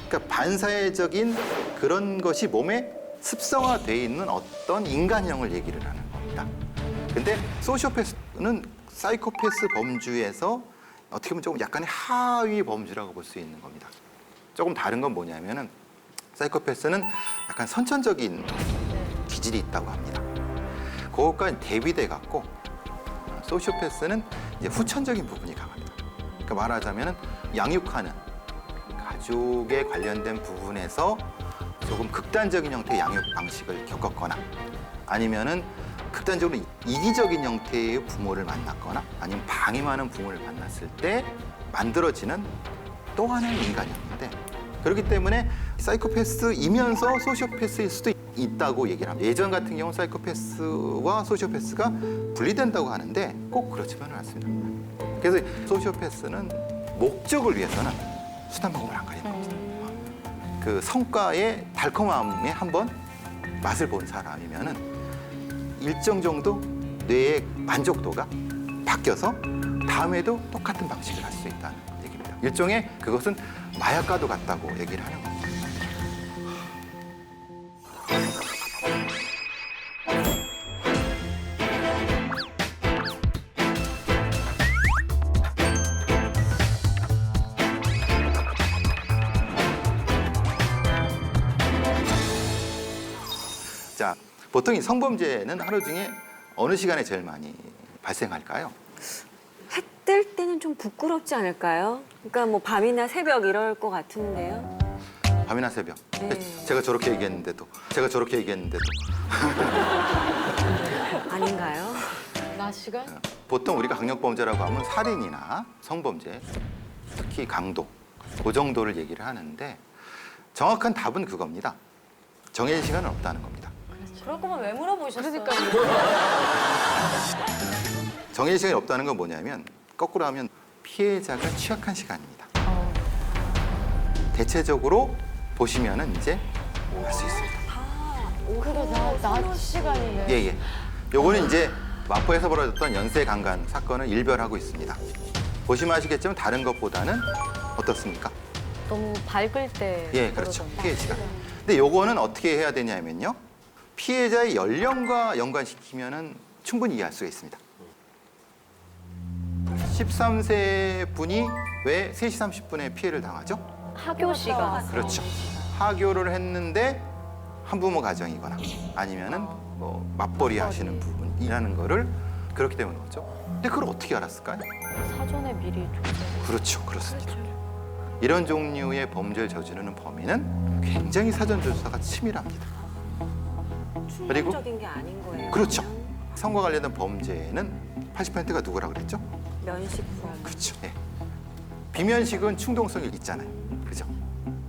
그러니까 반사회적인 그런 것이 몸에 습성화되어 있는 어떤 인간형을 얘기를 하는 겁니다. 근데 소시오패스는 사이코패스 범주에서 어떻게 보면 조금 약간의 하위 범주라고 볼 수 있는 겁니다. 조금 다른 건 뭐냐면은 사이코패스는 약간 선천적인 기질이 있다고 합니다. 그것과 대비돼 갖고 소시오패스는 이제 후천적인 부분이 강합니다. 그러니까 말하자면은 양육하는 가족에 관련된 부분에서 조금 극단적인 형태의 양육 방식을 겪었거나 아니면은 극단적으로 이기적인 형태의 부모를 만났거나 아니면 방임하는 부모를 만났을 때 만들어지는 또 하나의 인간형인데 그렇기 때문에 사이코패스이면서 소시오패스일 수도 있다고 얘기를 합니다. 예전 같은 경우는 사이코패스와 소시오패스가 분리된다고 하는데 꼭 그렇지만은 않습니다. 그래서 소시오패스는 목적을 위해서는 수단 방법을 안 가리는 겁니다. 그 성과의 달콤함에 한번 맛을 본 사람이면은 일정 정도 뇌의 만족도가 바뀌어서 다음에도 똑같은 방식을 할 수 있다는 얘기입니다. 일종의 그것은 마약과도 같다고 얘기를 하는 겁니다. 자, 보통 이 성범죄는 하루 중에 어느 시간에 제일 많이 발생할까요? 해 뜰 때는 좀 부끄럽지 않을까요? 그러니까 뭐 밤이나 새벽 이럴 것 같은데요. 밤이나 새벽. 네. 제가 저렇게 얘기했는데도. 낮 시간? 보통 우리가 강력범죄라고 하면 살인이나 성범죄, 특히 강도, 그 정도를 얘기를 하는데 정확한 답은 그겁니다. 정해진 시간은 없다는 겁니다. 그럴 거면 왜 물어보셨어요? 정해진 시간이 없다는 건 뭐냐면 거꾸로 하면 피해자가 취약한 시간입니다. 대체적으로 보시면은 이제 알 수 있습니다. 그래, 낮 시간이네. 예. 요거는 이제 마포에서 벌어졌던 연쇄 강간 사건을 일별하고 있습니다. 보시면 아시겠지만 다른 것보다는 어떻습니까? 너무 밝을 때. 예, 그렇죠. 피해 시간. 근데 요거는 어떻게 해야 되냐면요. 피해자의 연령과 연관시키면은 충분히 이해할 수가 있습니다. 13세 분이 왜 3시 30분에 피해를 당하죠? 학교 시간. 그렇죠. 하교를 했는데 한부모 가정이거나 아니면은 뭐 맞벌이 하시는 부분이라는 거를 그렇기 때문에 그렇죠. 근데 그걸 어떻게 알았을까요? 사전에 미리 조사. 그렇죠. 그렇습니다. 이런 종류의 범죄를 저지르는 범인은 굉장히 사전 조사가 치밀합니다. 그리고 충동적인 게 아닌 거예요. 그렇죠. 성과 관련된 범죄는 80%가 누구라 그랬죠? 면식 불안. 그렇죠. 예. 비면식은 충동성이 있잖아요. 그죠?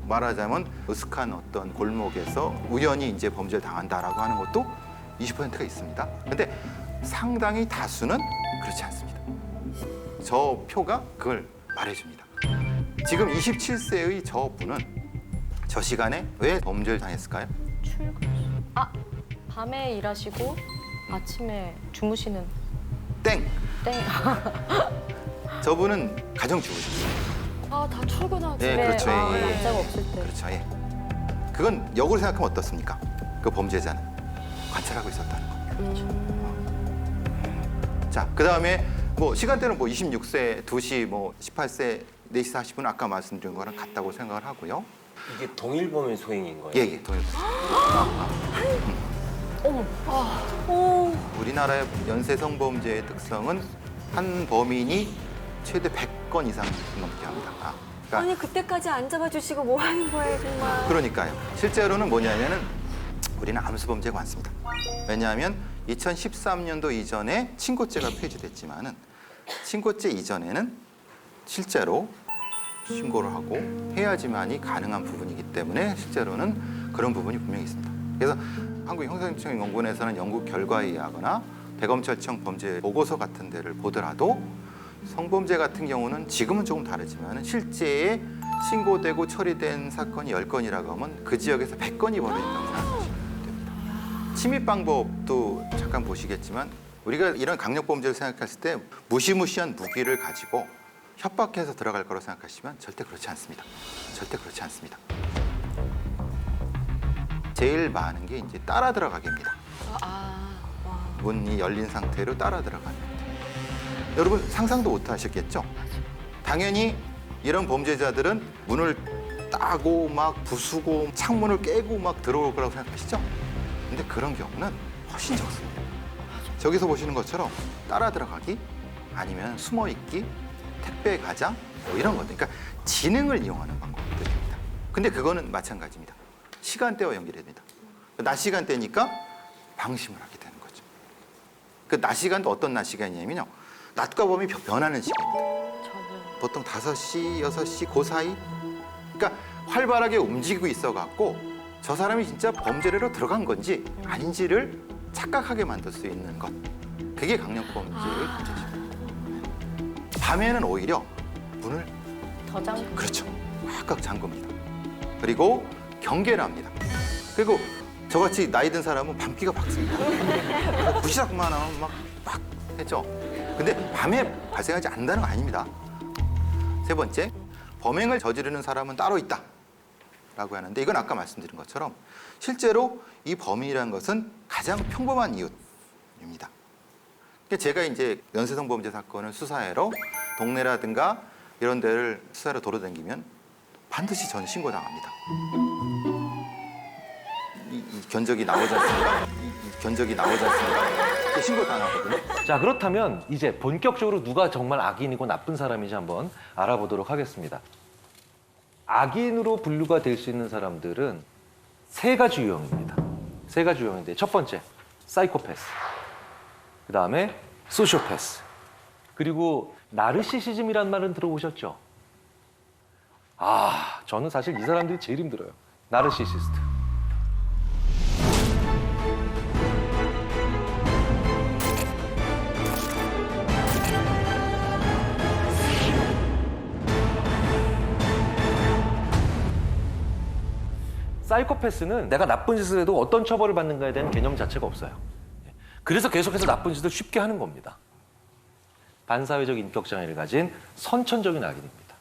말하자면 으슥한 어떤 골목에서 우연히 이제 범죄를 당한다라고 하는 것도 20%가 있습니다. 근데 상당히 다수는 그렇지 않습니다. 저 표가 그걸 말해줍니다. 지금 27세의 저 분은 저 시간에 왜 범죄를 당했을까요? 밤에 일하시고 아침에 주무시는 땡! 땡. 저분은 가정주부셨어요. 아, 다 출근하고. 예, 그렇죠. 예, 예. 남자가 없을 때. 그렇죠. 예. 그건 역으로 생각하면 어떻습니까? 그 범죄자는 관찰하고 있었다는 거예요. 자, 그 다음에 뭐 시간대는 뭐 26세, 2시, 뭐 18세, 4시 40분 아까 말씀드린 거랑 같다고 생각을 하고요. 이게 동일범의 소행인 거예요? 예, 동일범. 우리나라의 연쇄 성범죄의 특성은 한 범인이 최대 100건 이상 넘게 합니다. 그러니까 아니 그때까지 안 잡아주시고 뭐 하는 거예요 정말. 그러니까요. 실제로는 뭐냐면은 우리는 암수범죄가 많습니다. 왜냐하면 2013년도 이전에 친고죄가 폐지됐지만은 친고죄 이전에는 실제로 신고를 하고 해야지만이 가능한 부분이기 때문에 실제로는 그런 부분이 분명히 있습니다. 그래서 한국형사행정연구원에서는 연구 결과에 의하거나 대검찰청 범죄 보고서 같은 데를 보더라도 성범죄 같은 경우는 지금은 조금 다르지만 실제에 신고되고 처리된 사건이 10건이라고 하면 그 지역에서 100건이 벌어진다고 생각하시면 됩니다. 침입 방법도 잠깐 보시겠지만 우리가 이런 강력범죄를 생각했을 때 무시무시한 무기를 가지고 협박해서 들어갈 거라고 생각하시면 절대 그렇지 않습니다. 절대 그렇지 않습니다. 제일 많은 게 이제 따라 들어가기입니다. 문이 열린 상태로 따라 들어가는. 여러분 상상도 못 하셨겠죠? 당연히 이런 범죄자들은 문을 따고 막 부수고 창문을 깨고 막 들어올 거라고 생각하시죠? 근데 그런 경우는 훨씬 적습니다. 저기서 보시는 것처럼 따라 들어가기 아니면 숨어 있기, 택배 가장 뭐 이런 것들. 그러니까 지능을 이용하는 방법들입니다. 근데 그거는 마찬가지입니다. 시간대와 연결해야 됩니다. 낮 시간대니까 방심을 하게 되는 거죠. 그 낮 시간도 어떤 낮 시간이냐면요. 낮과 밤이 변하는 시간입니다. 보통 5시, 6시 그 사이. 그러니까 활발하게 움직이고 있어갖고 저 사람이 진짜 범죄로 들어간 건지 아닌지를 착각하게 만들 수 있는 것. 그게 강력범죄의 문제죠. 밤에는 오히려 문을 더 잠. 그렇죠. 꽉꽉 잠굽니다. 그리고 경계를 합니다. 그리고 저같이 나이 든 사람은 밤기가 박습니다. 부시락만 하면 막 했죠. 근데 밤에 발생하지 않는다는 거 아닙니다. 세 번째, 범행을 저지르는 사람은 따로 있다. 라고 하는데 이건 아까 말씀드린 것처럼 실제로 이 범인이라는 것은 가장 평범한 이웃입니다. 제가 이제 연쇄성범죄 사건을 수사하러 동네라든가 이런 데를 수사하러 돌아다니면 반드시 전 신고당합니다. 이 견적이 나오지 않습니까? 이 견적이 나오지 않습니까? 신고당하거든요. 자, 그렇다면 이제 본격적으로 누가 정말 악인이고 나쁜 사람인지 한번 알아보도록 하겠습니다. 악인으로 분류가 될 수 있는 사람들은 세 가지 유형입니다. 세 가지 유형인데 첫 번째, 사이코패스. 그 다음에 소시오패스, 그리고 나르시시즘이란 말은 들어보셨죠? 저는 사실 이 사람들이 제일 힘들어요. 나르시시스트. 사이코패스는 내가 나쁜 짓을 해도 어떤 처벌을 받는가에 대한 개념 자체가 없어요. 그래서 계속해서 나쁜 짓을 쉽게 하는 겁니다. 반사회적 인격장애를 가진 선천적인 악인입니다.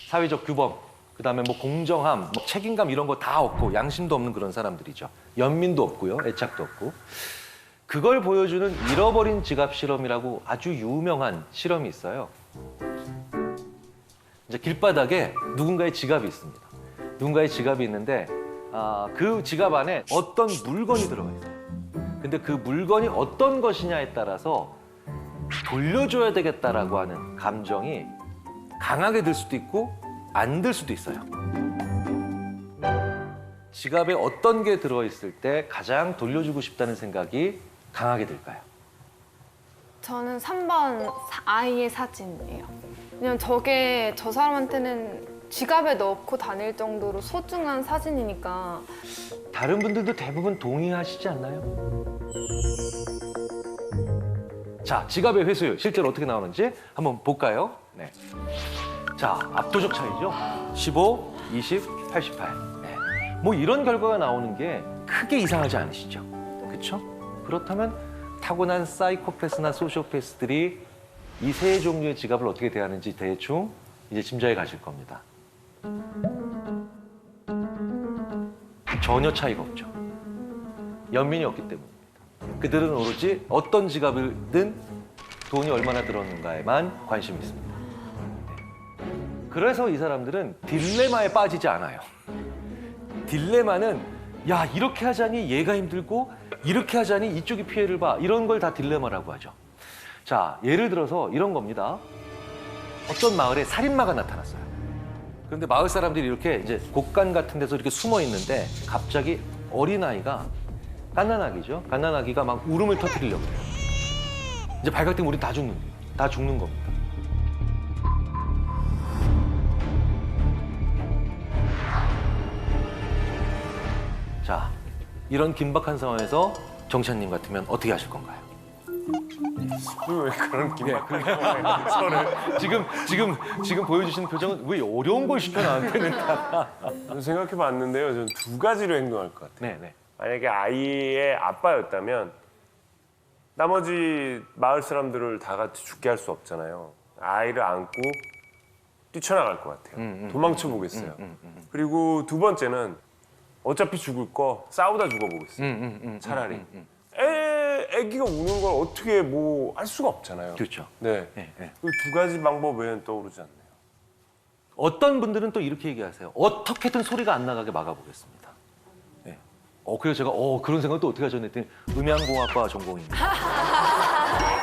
사회적 규범, 그다음에 뭐 공정함, 뭐 책임감 이런 거 다 없고 양심도 없는 그런 사람들이죠. 연민도 없고요, 애착도 없고. 그걸 보여주는 잃어버린 지갑 실험이라고 아주 유명한 실험이 있어요. 이제 길바닥에 누군가의 지갑이 있습니다. 누군가의 지갑이 있는데 그 지갑 안에 어떤 물건이 들어가 있어요. 근데 그 물건이 어떤 것이냐에 따라서 돌려줘야 되겠다라고 하는 감정이 강하게 들 수도 있고 안 들 수도 있어요. 지갑에 어떤 게 들어있을 때 가장 돌려주고 싶다는 생각이 강하게 들까요? 저는 3번 아이의 사진이에요. 왜냐면 저게 저 사람한테는 지갑에 넣고 다닐 정도로 소중한 사진이니까. 다른 분들도 대부분 동의하시지 않나요? 자, 지갑의 회수율 실제로 어떻게 나오는지 한번 볼까요? 네. 자, 압도적 차이죠. 15, 20, 88. 네. 뭐 이런 결과가 나오는 게 크게 이상하지 않으시죠? 그렇죠? 그렇다면 타고난 사이코패스나 소시오패스들이 이 세 종류의 지갑을 어떻게 대하는지 대충 이제 짐작해 가실 겁니다. 전혀 차이가 없죠. 연민이 없기 때문입니다. 그들은 오로지 어떤 지갑이든 돈이 얼마나 들었는가에만 관심이 있습니다. 네. 그래서 이 사람들은 딜레마에 빠지지 않아요. 딜레마는 야, 이렇게 하자니 얘가 힘들고 이렇게 하자니 이쪽이 피해를 봐. 이런 걸 다 딜레마라고 하죠. 자, 예를 들어서 이런 겁니다. 어떤 마을에 살인마가 나타났어요. 그런데 마을 사람들이 이렇게 이제 곳간 같은 데서 이렇게 숨어 있는데 갑자기 어린아이가 갓난아기죠. 갓난아기가 막 울음을 터뜨리려고 해요. 이제 발각되면 우린 다 죽는 거예요. 다 죽는 겁니다. 자, 이런 긴박한 상황에서 정찬님 같으면 어떻게 하실 건가요? 왜 그런 긴박한 상황에 지금 보여주신 표정은 왜 어려운 걸 시켜 나한테는 다. 생각해 봤는데요. 저는 두 가지로 행동할 것 같아요. 네. 만약에 아이의 아빠였다면 나머지 마을 사람들을 다 같이 죽게 할 수 없잖아요. 아이를 안고 뛰쳐나갈 것 같아요. 도망쳐 보겠어요. 그리고 두 번째는 어차피 죽을 거 싸우다 죽어보겠어요. 차라리. 애기가 우는 걸 어떻게 뭐 할 수가 없잖아요. 그렇죠. 네. 네. 그 두 가지 방법 외에는 떠오르지 않네요. 어떤 분들은 또 이렇게 얘기하세요. 어떻게든 소리가 안 나가게 막아보겠습니다. 네. 그래서 제가 그런 생각도 어떻게 하셨나 했더니 음향공학과 전공입니다.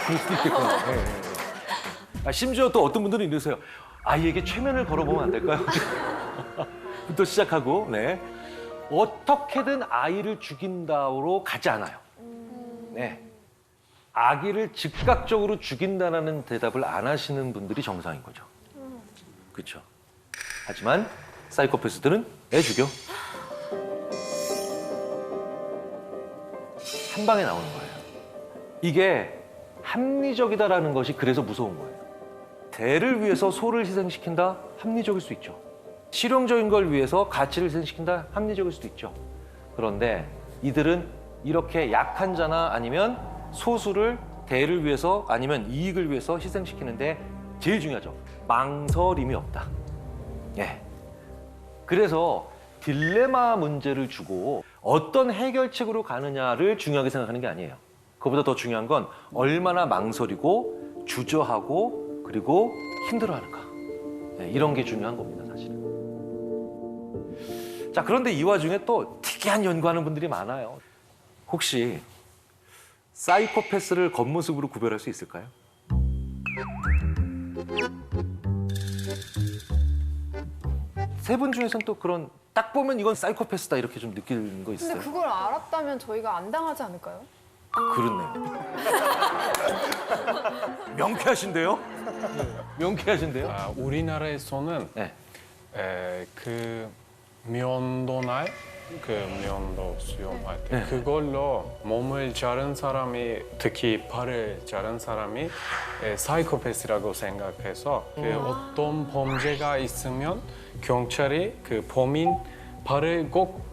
그럴 수도 있겠구나. 네. 심지어 또 어떤 분들은 이러세요. 아이에게 최면을 걸어보면 안 될까요? 부터 시작하고 네. 어떻게든 아이를 죽인다로 가지 않아요. 네. 아기를 즉각적으로 죽인다는 대답을 안 하시는 분들이 정상인 거죠. 그렇죠. 하지만 사이코패스들은 애 죽여. 한 방에 나오는 거예요. 이게 합리적이다라는 것이 그래서 무서운 거예요. 대를 위해서 소를 희생시킨다? 합리적일 수 있죠. 실용적인 걸 위해서 가치를 희생시킨다? 합리적일 수도 있죠. 그런데 이들은 이렇게 약한 자나 아니면 소수를 대를 위해서 아니면 이익을 위해서 희생시키는데 제일 중요하죠. 망설임이 없다. 예. 그래서 딜레마 문제를 주고 어떤 해결책으로 가느냐를 중요하게 생각하는 게 아니에요. 그보다 더 중요한 건 얼마나 망설이고 주저하고 그리고 힘들어하는가. 네, 이런 게 중요한 겁니다, 사실은. 자, 그런데 이 와중에 또 특이한 연구하는 분들이 많아요. 혹시 사이코패스를 겉모습으로 구별할 수 있을까요? 세 분 중에서는 또 그런 딱 보면 이건 사이코패스다 이렇게 좀 느끼는 거 있어요? 근데 그걸 알았다면 저희가 안 당하지 않을까요? 그렇네요. 명쾌하신데요? 명쾌하신데요? 아, 우리나라에서는 네. 그 면도날 그 면도 수염할 때 네. 그걸로 몸을 자른 사람이 특히 발을 자른 사람이 사이코패스라고 생각해서 그 어떤 범죄가 있으면 경찰이 그 범인 발을 꼭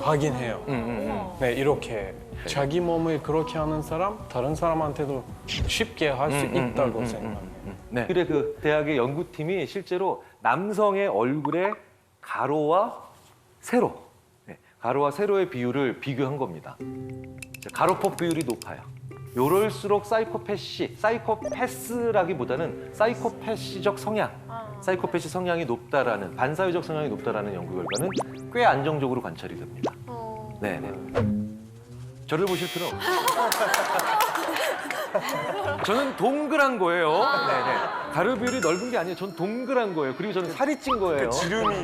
확인해요. 네, 이렇게 자기 몸을 그렇게 하는 사람 다른 사람한테도 쉽게 할 수 있다고 생각해요. 네. 그래 그 대학의 연구팀이 실제로 남성의 얼굴의 가로와 세로, 네, 가로와 세로의 비율을 비교한 겁니다. 가로폭 비율이 높아요. 요럴수록 사이코패스라기보다는 사이코패시적 성향, 사이코패시 성향이 높다라는 반사회적 성향이 높다라는 연구 결과는 꽤 안정적으로 관찰이 됩니다. 네네. 저를 보실 필요 없어요. 저는 동그란 거예요. 네네. 가로 비율이 넓은 게 아니에요. 전 동그란 거예요. 그리고 저는 살이 찐 거예요. 지름이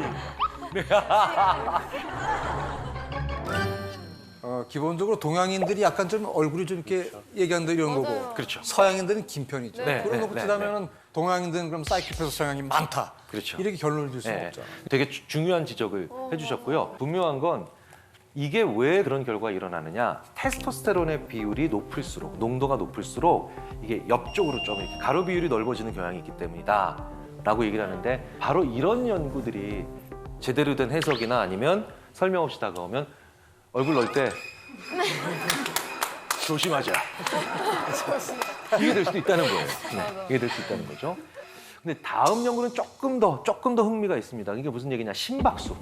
기본적으로 동양인들이 약간 좀 얼굴이 좀 이렇게 얘기한다 이런 거고 그렇죠. 서양인들은 긴 편이죠. 네, 그런 네, 거 네, 치자면은 동양인들은 그럼 사이코패스 성향이 많다. 그렇죠. 이렇게 결론을 줄 수는 네. 없잖아. 되게 중요한 지적을 해주셨고요. 분명한 건 이게 왜 그런 결과가 일어나느냐. 테스토스테론의 비율이 높을수록, 농도가 높을수록 이게 옆쪽으로 좀 이렇게 가로 비율이 넓어지는 경향이 있기 때문이다 라고 얘기를 하는데 바로 이런 연구들이 제대로 된 해석이나 아니면 설명 없이 다가오면 얼굴 넣을 때 조심하자. 이게 될 수도 있다는 거예요. 네, 이게 될 수 있다는 거죠. 근데 다음 연구는 조금 더 흥미가 있습니다. 이게 무슨 얘기냐? 심박수.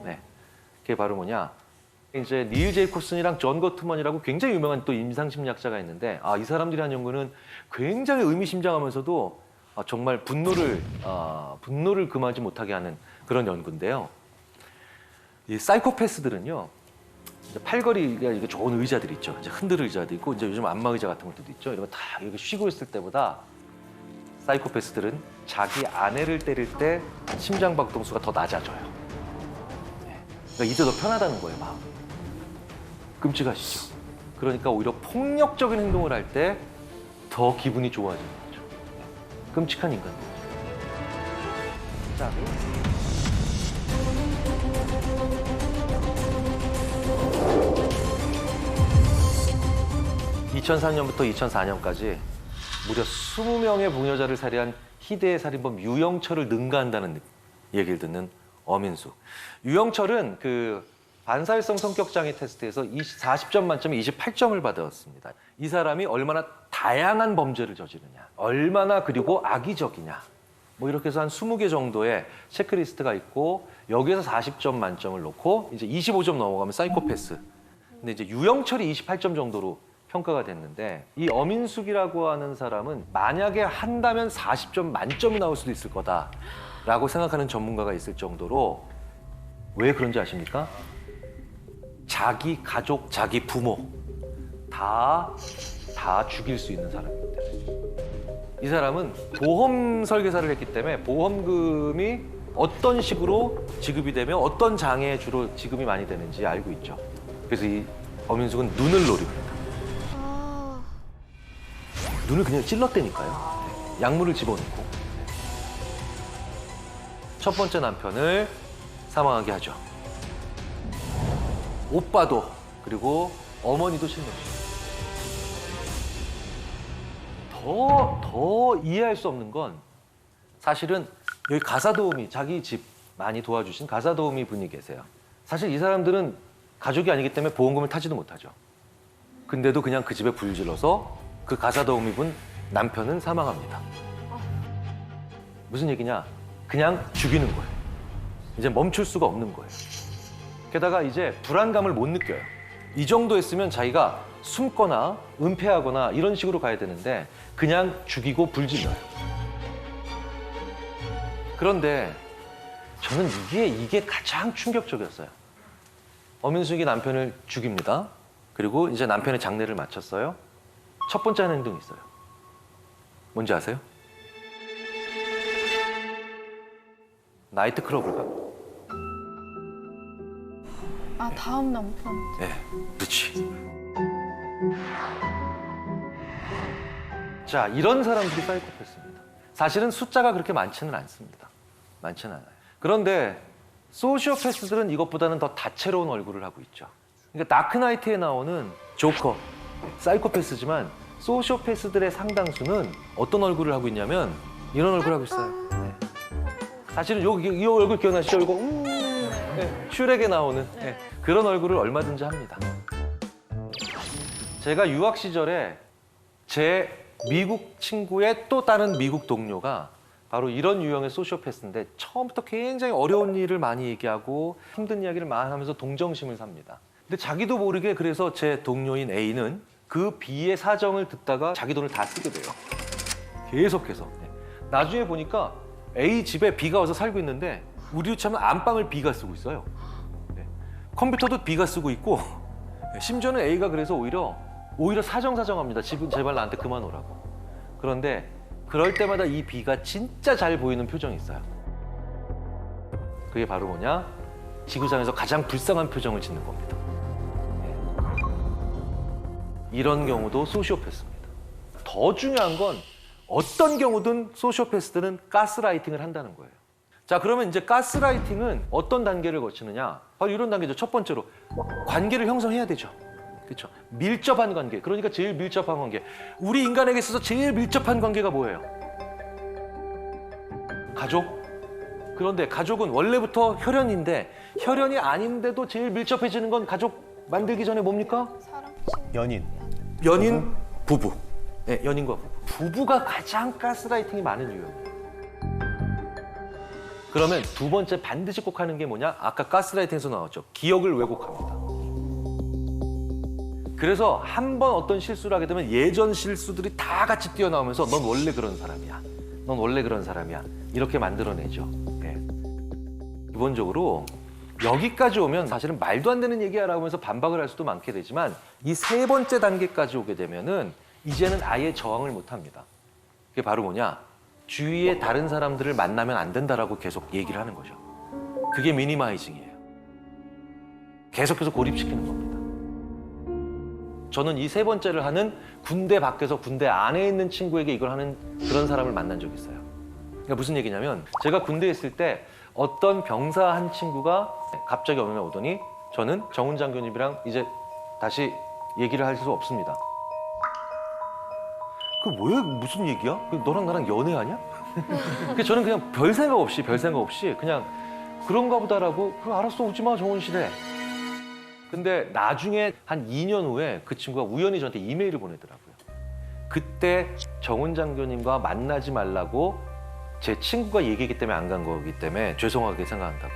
네. 그게 바로 뭐냐? 이제 닐 제이콥슨이랑 존 거트먼이라고 굉장히 유명한 또 임상심리학자가 있는데 이 사람들이 한 연구는 굉장히 의미심장하면서도 정말 분노를 금하지 못하게 하는 그런 연구인데요. 이 사이코패스들은요. 이제 팔걸이가 이게 좋은 의자들 있죠. 이제 흔들 의자도 있고 이제 요즘 안마 의자 같은 것도 있죠. 이런 거 다 이렇게 쉬고 있을 때보다 사이코패스들은 자기 아내를 때릴 때 심장 박동수가 더 낮아져요. 네. 그러니까 이때 더 편하다는 거예요, 마음. 끔찍하시죠. 그러니까 오히려 폭력적인 행동을 할 때 더 기분이 좋아지는 거죠. 네. 끔찍한 인간들. 자. 2003년부터 2004년까지 무려 20명의 부녀자를 살해한 희대의 살인범 유영철을 능가한다는 얘기를 듣는 어민숙. 유영철은 그 반사회성 성격장애 테스트에서 40점 만점에 28점을 받았습니다. 이 사람이 얼마나 다양한 범죄를 저지르냐, 얼마나 그리고 악의적이냐, 뭐 이렇게 해서 한 20개 정도의 체크리스트가 있고 여기에서 40점 만점을 놓고 이제 25점 넘어가면 사이코패스. 근데 이제 유영철이 28점 정도로 평가가 됐는데 이 어민숙이라고 하는 사람은 만약에 한다면 40점 만점이 나올 수도 있을 거다라고 생각하는 전문가가 있을 정도로 왜 그런지 아십니까? 자기 가족, 자기 부모 다 죽일 수 있는 사람이기 때문에. 이 사람은 보험 설계사를 했기 때문에 보험금이 어떤 식으로 지급이 되면 어떤 장애에 주로 지급이 많이 되는지 알고 있죠. 그래서 이 어민숙은 눈을 노립니다. 눈을 그냥 찔렀다니까요. 약물을 집어넣고. 첫 번째 남편을 사망하게 하죠. 오빠도 그리고 어머니도 실명시켜요. 더 이해할 수 없는 건 사실은 여기 가사도우미, 자기 집 많이 도와주신 가사도우미 분이 계세요. 사실 이 사람들은 가족이 아니기 때문에 보험금을 타지도 못하죠. 근데도 그냥 그 집에 불 질러서 그 가사도우미 분 남편은 사망합니다. 무슨 얘기냐? 그냥 죽이는 거예요. 이제 멈출 수가 없는 거예요. 게다가 이제 불안감을 못 느껴요. 이 정도 했으면 자기가 숨거나 은폐하거나 이런 식으로 가야 되는데 그냥 죽이고 불질러요. 그런데 저는 이게 가장 충격적이었어요. 어민숙이 남편을 죽입니다. 그리고 이제 남편의 장례를 마쳤어요. 첫 번째 하는 행동이 있어요. 뭔지 아세요? 나이트클럽을 갑니다. 아, 다음 남편. 네, 그렇지. 자, 이런 사람들이 사이코패스입니다. 사실은 숫자가 그렇게 많지는 않습니다. 많지는 않아요. 그런데 소시오패스들은 이것보다는 더 다채로운 얼굴을 하고 있죠. 그러니까 다크나이트에 나오는 조커, 사이코패스지만 소시오패스들의 상당수는 어떤 얼굴을 하고 있냐면 이런 얼굴을 하고 있어요. 네. 사실은 이 얼굴 기억나시죠? 이거 네. 슈렉에 나오는 그런 얼굴을 얼마든지 합니다. 제가 유학 시절에 제 미국 친구의 또 다른 미국 동료가 바로 이런 유형의 소시오패스인데 처음부터 굉장히 어려운 일을 많이 얘기하고 힘든 이야기를 많이 하면서 동정심을 삽니다. 근데 자기도 모르게 그래서 제 동료인 A는 그 B의 사정을 듣다가 자기 돈을 다 쓰게 돼요. 계속해서. 나중에 보니까 A 집에 B가 와서 살고 있는데 우리 집은 안방을 B가 쓰고 있어요. 컴퓨터도 B가 쓰고 있고 심지어는 A가 그래서 오히려 사정사정합니다. 집은 제발 나한테 그만 오라고. 그런데 그럴 때마다 이 B가 진짜 잘 보이는 표정이 있어요. 그게 바로 뭐냐? 지구상에서 가장 불쌍한 표정을 짓는 겁니다. 이런 경우도 소시오패스입니다. 더 중요한 건 어떤 경우든 소시오패스들은 가스라이팅을 한다는 거예요. 자, 그러면 이제 가스라이팅은 어떤 단계를 거치느냐? 바로 이런 단계죠. 첫 번째로 관계를 형성해야 되죠. 그렇죠? 밀접한 관계. 그러니까 제일 밀접한 관계. 우리 인간에게 있어서 제일 밀접한 관계가 뭐예요? 가족. 그런데 가족은 원래부터 혈연인데 혈연이 아닌데도 제일 밀접해지는 건 가족 만들기 전에 뭡니까? 연인, 부부. 네, 연인과 부부. 부부가 가장 가스라이팅이 많은 이유예요. 그러면 두 번째 반드시 꼭 하는 게 뭐냐? 아까 가스라이팅에서 나왔죠. 기억을 왜곡합니다. 그래서 한 번 어떤 실수를 하게 되면 예전 실수들이 다 같이 뛰어나오면서 넌 원래 그런 사람이야. 넌 원래 그런 사람이야. 이렇게 만들어내죠. 네. 기본적으로 여기까지 오면 사실은 말도 안 되는 얘기야라고 하면서 반박을 할 수도 많게 되지만 이 세 번째 단계까지 오게 되면은 이제는 아예 저항을 못 합니다. 그게 바로 뭐냐? 주위에 다른 사람들을 만나면 안 된다라고 계속 얘기를 하는 거죠. 그게 미니마이징이에요. 계속해서 고립시키는 겁니다. 저는 이 세 번째를 하는 군대 밖에서 군대 안에 있는 친구에게 이걸 하는 그런 사람을 만난 적이 있어요. 그러니까 무슨 얘기냐면 제가 군대에 있을 때 어떤 병사 한 친구가 갑자기 어느 날 오더니 저는 정훈 장교님이랑 이제 다시 얘기를 할 수 없습니다. 그 뭐야? 무슨 얘기야? 너랑 나랑 연애하냐? 그래서 저는 그냥 별 생각 없이 그냥 그런가 보다라고 알았어 오지 마 정훈 씨래. 근데 나중에 한 2년 후에 그 친구가 우연히 저한테 이메일을 보내더라고요. 그때 정훈 장교님과 만나지 말라고 제 친구가 얘기했기 때문에 안 간 거기 때문에 죄송하게 생각한다고.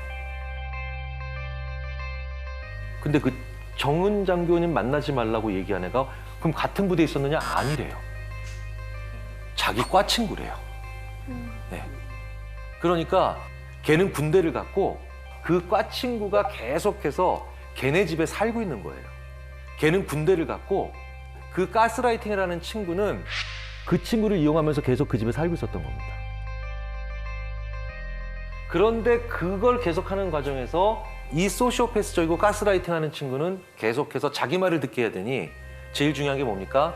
근데 그 정훈 장교님 만나지 말라고 얘기한 애가 그럼 같은 부대에 있었느냐? 아니래요. 자기 과 친구래요. 네. 그러니까 걔는 군대를 갔고 그 과 친구가 계속해서 걔네 집에 살고 있는 거예요. 걔는 군대를 갔고 그 가스라이팅을 하는 친구는 그 친구를 이용하면서 계속 그 집에 살고 있었던 겁니다. 그런데 그걸 계속하는 과정에서 이 소시오패스적이고 가스라이팅하는 친구는 계속해서 자기 말을 듣게 해야 되니 제일 중요한 게 뭡니까?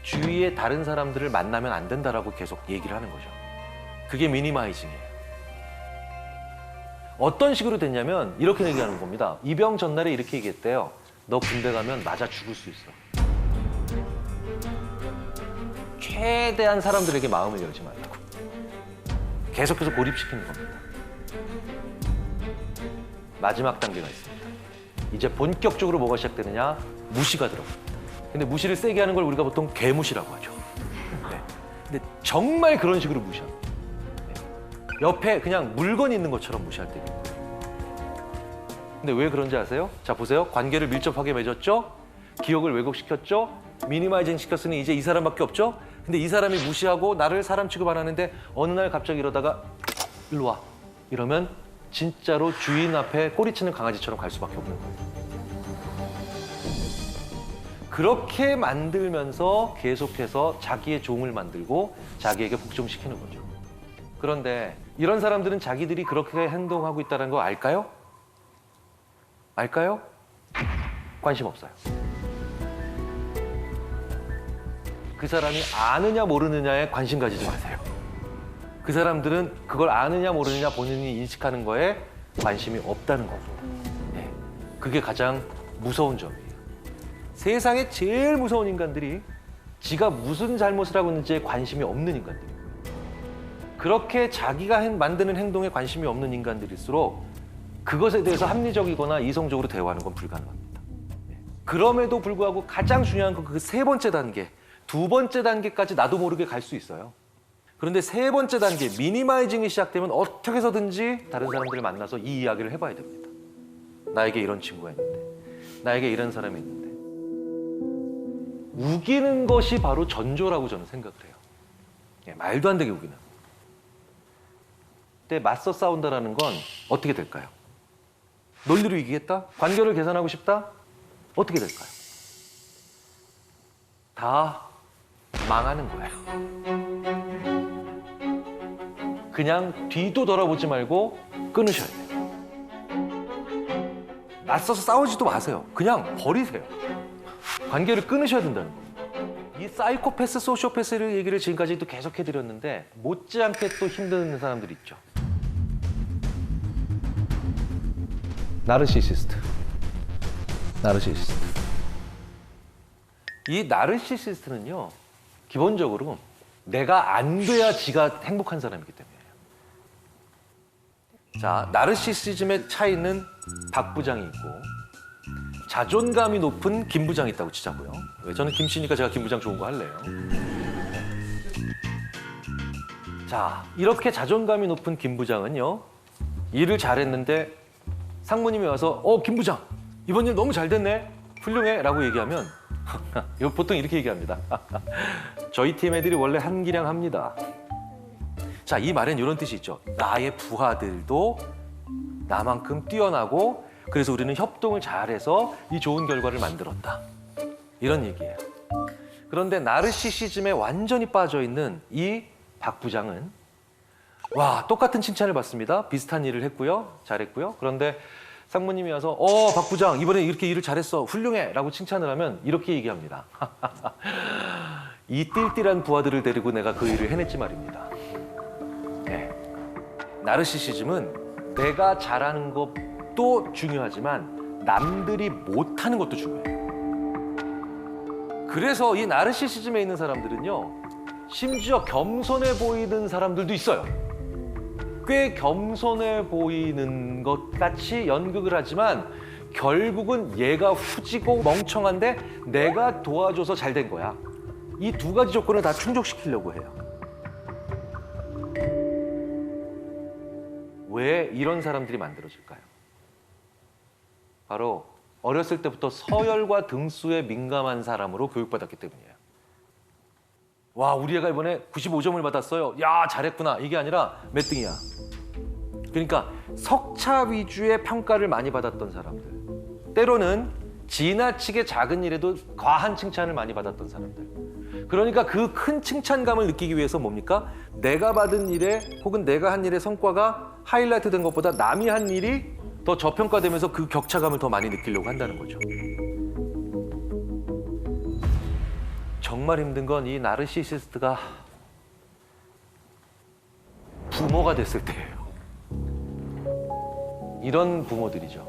주위에 다른 사람들을 만나면 안 된다라고 계속 얘기를 하는 거죠. 그게 미니마이징이에요. 어떤 식으로 됐냐면 이렇게 얘기하는 겁니다. 입영 전날에 이렇게 얘기했대요. 너 군대 가면 맞아 죽을 수 있어. 최대한 사람들에게 마음을 열지 말라고. 계속해서 고립시키는 겁니다. 마지막 단계가 있습니다. 이제 본격적으로 뭐가 시작되느냐? 무시가 들어갑니다. 근데 무시를 세게 하는 걸 우리가 보통 개무시라고 하죠. 네. 근데 정말 그런 식으로 무시합니다. 옆에 그냥 물건 있는 것처럼 무시할 때도 있고요. 근데 왜 그런지 아세요? 자, 보세요. 관계를 밀접하게 맺었죠? 기억을 왜곡시켰죠? 미니마이징 시켰으니 이제 이 사람밖에 없죠? 근데 이 사람이 무시하고 나를 사람 취급 안 하는데 어느 날 갑자기 이러다가 일로 와. 이러면 진짜로 주인 앞에 꼬리치는 강아지처럼 갈 수밖에 없는 거예요. 그렇게 만들면서 계속해서 자기의 종을 만들고 자기에게 복종시키는 거죠. 그런데 이런 사람들은 자기들이 그렇게 행동하고 있다는 거 알까요? 알까요? 관심 없어요. 그 사람이 아느냐 모르느냐에 관심 가지지 마세요. 그 사람들은 그걸 아느냐 모르느냐 본인이 인식하는 거에 관심이 없다는 겁니다. 네. 그게 가장 무서운 점이에요. 세상에 제일 무서운 인간들이 지가 무슨 잘못을 하고 있는지에 관심이 없는 인간들이에요. 그렇게 자기가 만드는 행동에 관심이 없는 인간들일수록 그것에 대해서 합리적이거나 이성적으로 대화하는 건 불가능합니다. 네. 그럼에도 불구하고 가장 중요한 건 그 세 번째 단계, 두 번째 단계까지 나도 모르게 갈 수 있어요. 그런데 세 번째 단계, 미니마이징이 시작되면 어떻게 해서든지 다른 사람들을 만나서 이 이야기를 해봐야 됩니다. 나에게 이런 친구가 있는데, 나에게 이런 사람이 있는데. 우기는 것이 바로 전조라고 저는 생각을 해요. 예, 말도 안 되게 우기는. 그때 맞서 싸운다라는 건 어떻게 될까요? 논리로 이기겠다? 관계를 개선하고 싶다? 어떻게 될까요? 다 망하는 거예요. 그냥 뒤도 돌아보지 말고 끊으셔야 돼요. 맞서서 싸우지도 마세요. 그냥 버리세요. 관계를 끊으셔야 된다는 거예요. 이 사이코패스, 소시오패스를 얘기를 지금까지도 계속 해드렸는데 못지않게 또 힘든 사람들이 있죠. 나르시시스트. 이 나르시시스트는요, 기본적으로 내가 안 돼야 지가 행복한 사람이기 때문이에요. 자, 나르시시즘의 차이는 박 부장이 있고 자존감이 높은 김 부장이 있다고 치자고요. 저는 김씨니까 제가 김 부장 좋은 거 할래요. 자, 이렇게 자존감이 높은 김 부장은요, 일을 잘했는데 상무님이 와서 김 부장 이번 일 너무 잘 됐네, 훌륭해 라고 얘기하면 이거 보통 이렇게 얘기합니다. 저희 팀 애들이 원래 한기량 합니다. 자, 이 말엔 이런 뜻이 있죠. 나의 부하들도 나만큼 뛰어나고 그래서 우리는 협동을 잘해서 이 좋은 결과를 만들었다. 이런 얘기예요. 그런데 나르시시즘에 완전히 빠져있는 이 박 부장은 와, 똑같은 칭찬을 받습니다. 비슷한 일을 했고요. 잘했고요. 그런데 상무님이 와서 박 부장 이번에 이렇게 일을 잘했어. 훌륭해. 라고 칭찬을 하면 이렇게 얘기합니다. 이 띨띨한 부하들을 데리고 내가 그 일을 해냈지 말입니다. 네. 나르시시즘은 내가 잘하는 것도 중요하지만 남들이 못하는 것도 중요해요. 그래서 이 나르시시즘에 있는 사람들은요, 심지어 겸손해 보이는 사람들도 있어요. 꽤 겸손해 보이는 것 같이 연극을 하지만 결국은 얘가 후지고 멍청한데 내가 도와줘서 잘 된 거야. 이 두 가지 조건을 다 충족시키려고 해요. 왜 이런 사람들이 만들어질까요? 바로 어렸을 때부터 서열과 등수에 민감한 사람으로 교육받았기 때문이에요. 와, 우리 애가 이번에 95점을 받았어요. 야, 잘했구나. 이게 아니라 몇 등이야. 그러니까 석차 위주의 평가를 많이 받았던 사람들. 때로는 지나치게 작은 일에도 과한 칭찬을 많이 받았던 사람들. 그러니까 그 큰 칭찬감을 느끼기 위해서 뭡니까? 내가 받은 일에 혹은 내가 한 일의 성과가 하이라이트 된 것보다 남이 한 일이 더 저평가되면서 그 격차감을 더 많이 느끼려고 한다는 거죠. 정말 힘든 건 이 나르시시스트가 부모가 됐을 때예요. 이런 부모들이죠.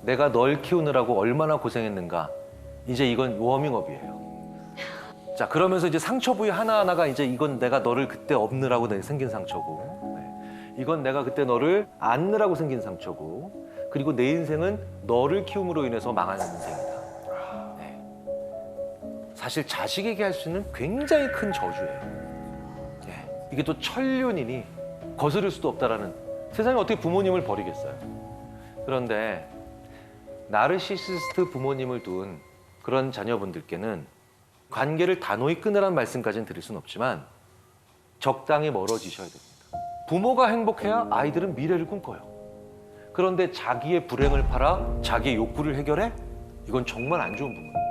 내가 널 키우느라고 얼마나 고생했는가. 이제 이건 워밍업이에요. 자, 그러면서 이제 상처 부위 하나하나가 이제 이건 내가 너를 그때 없느라고 생긴 상처고, 이건 내가 그때 너를 안느라고 생긴 상처고, 그리고 내 인생은 너를 키움으로 인해서 망한 인생이다. 사실 자식에게 할 수 있는 굉장히 큰 저주예요. 이게 또 천륜이니 거스를 수도 없다라는, 세상에 어떻게 부모님을 버리겠어요. 그런데 나르시시스트 부모님을 둔 그런 자녀분들께는 관계를 단호히 끊으라는 말씀까지는 드릴 수는 없지만 적당히 멀어지셔야 됩니다. 부모가 행복해야 아이들은 미래를 꿈꿔요. 그런데 자기의 불행을 팔아 자기의 욕구를 해결해? 이건 정말 안 좋은 부모예요.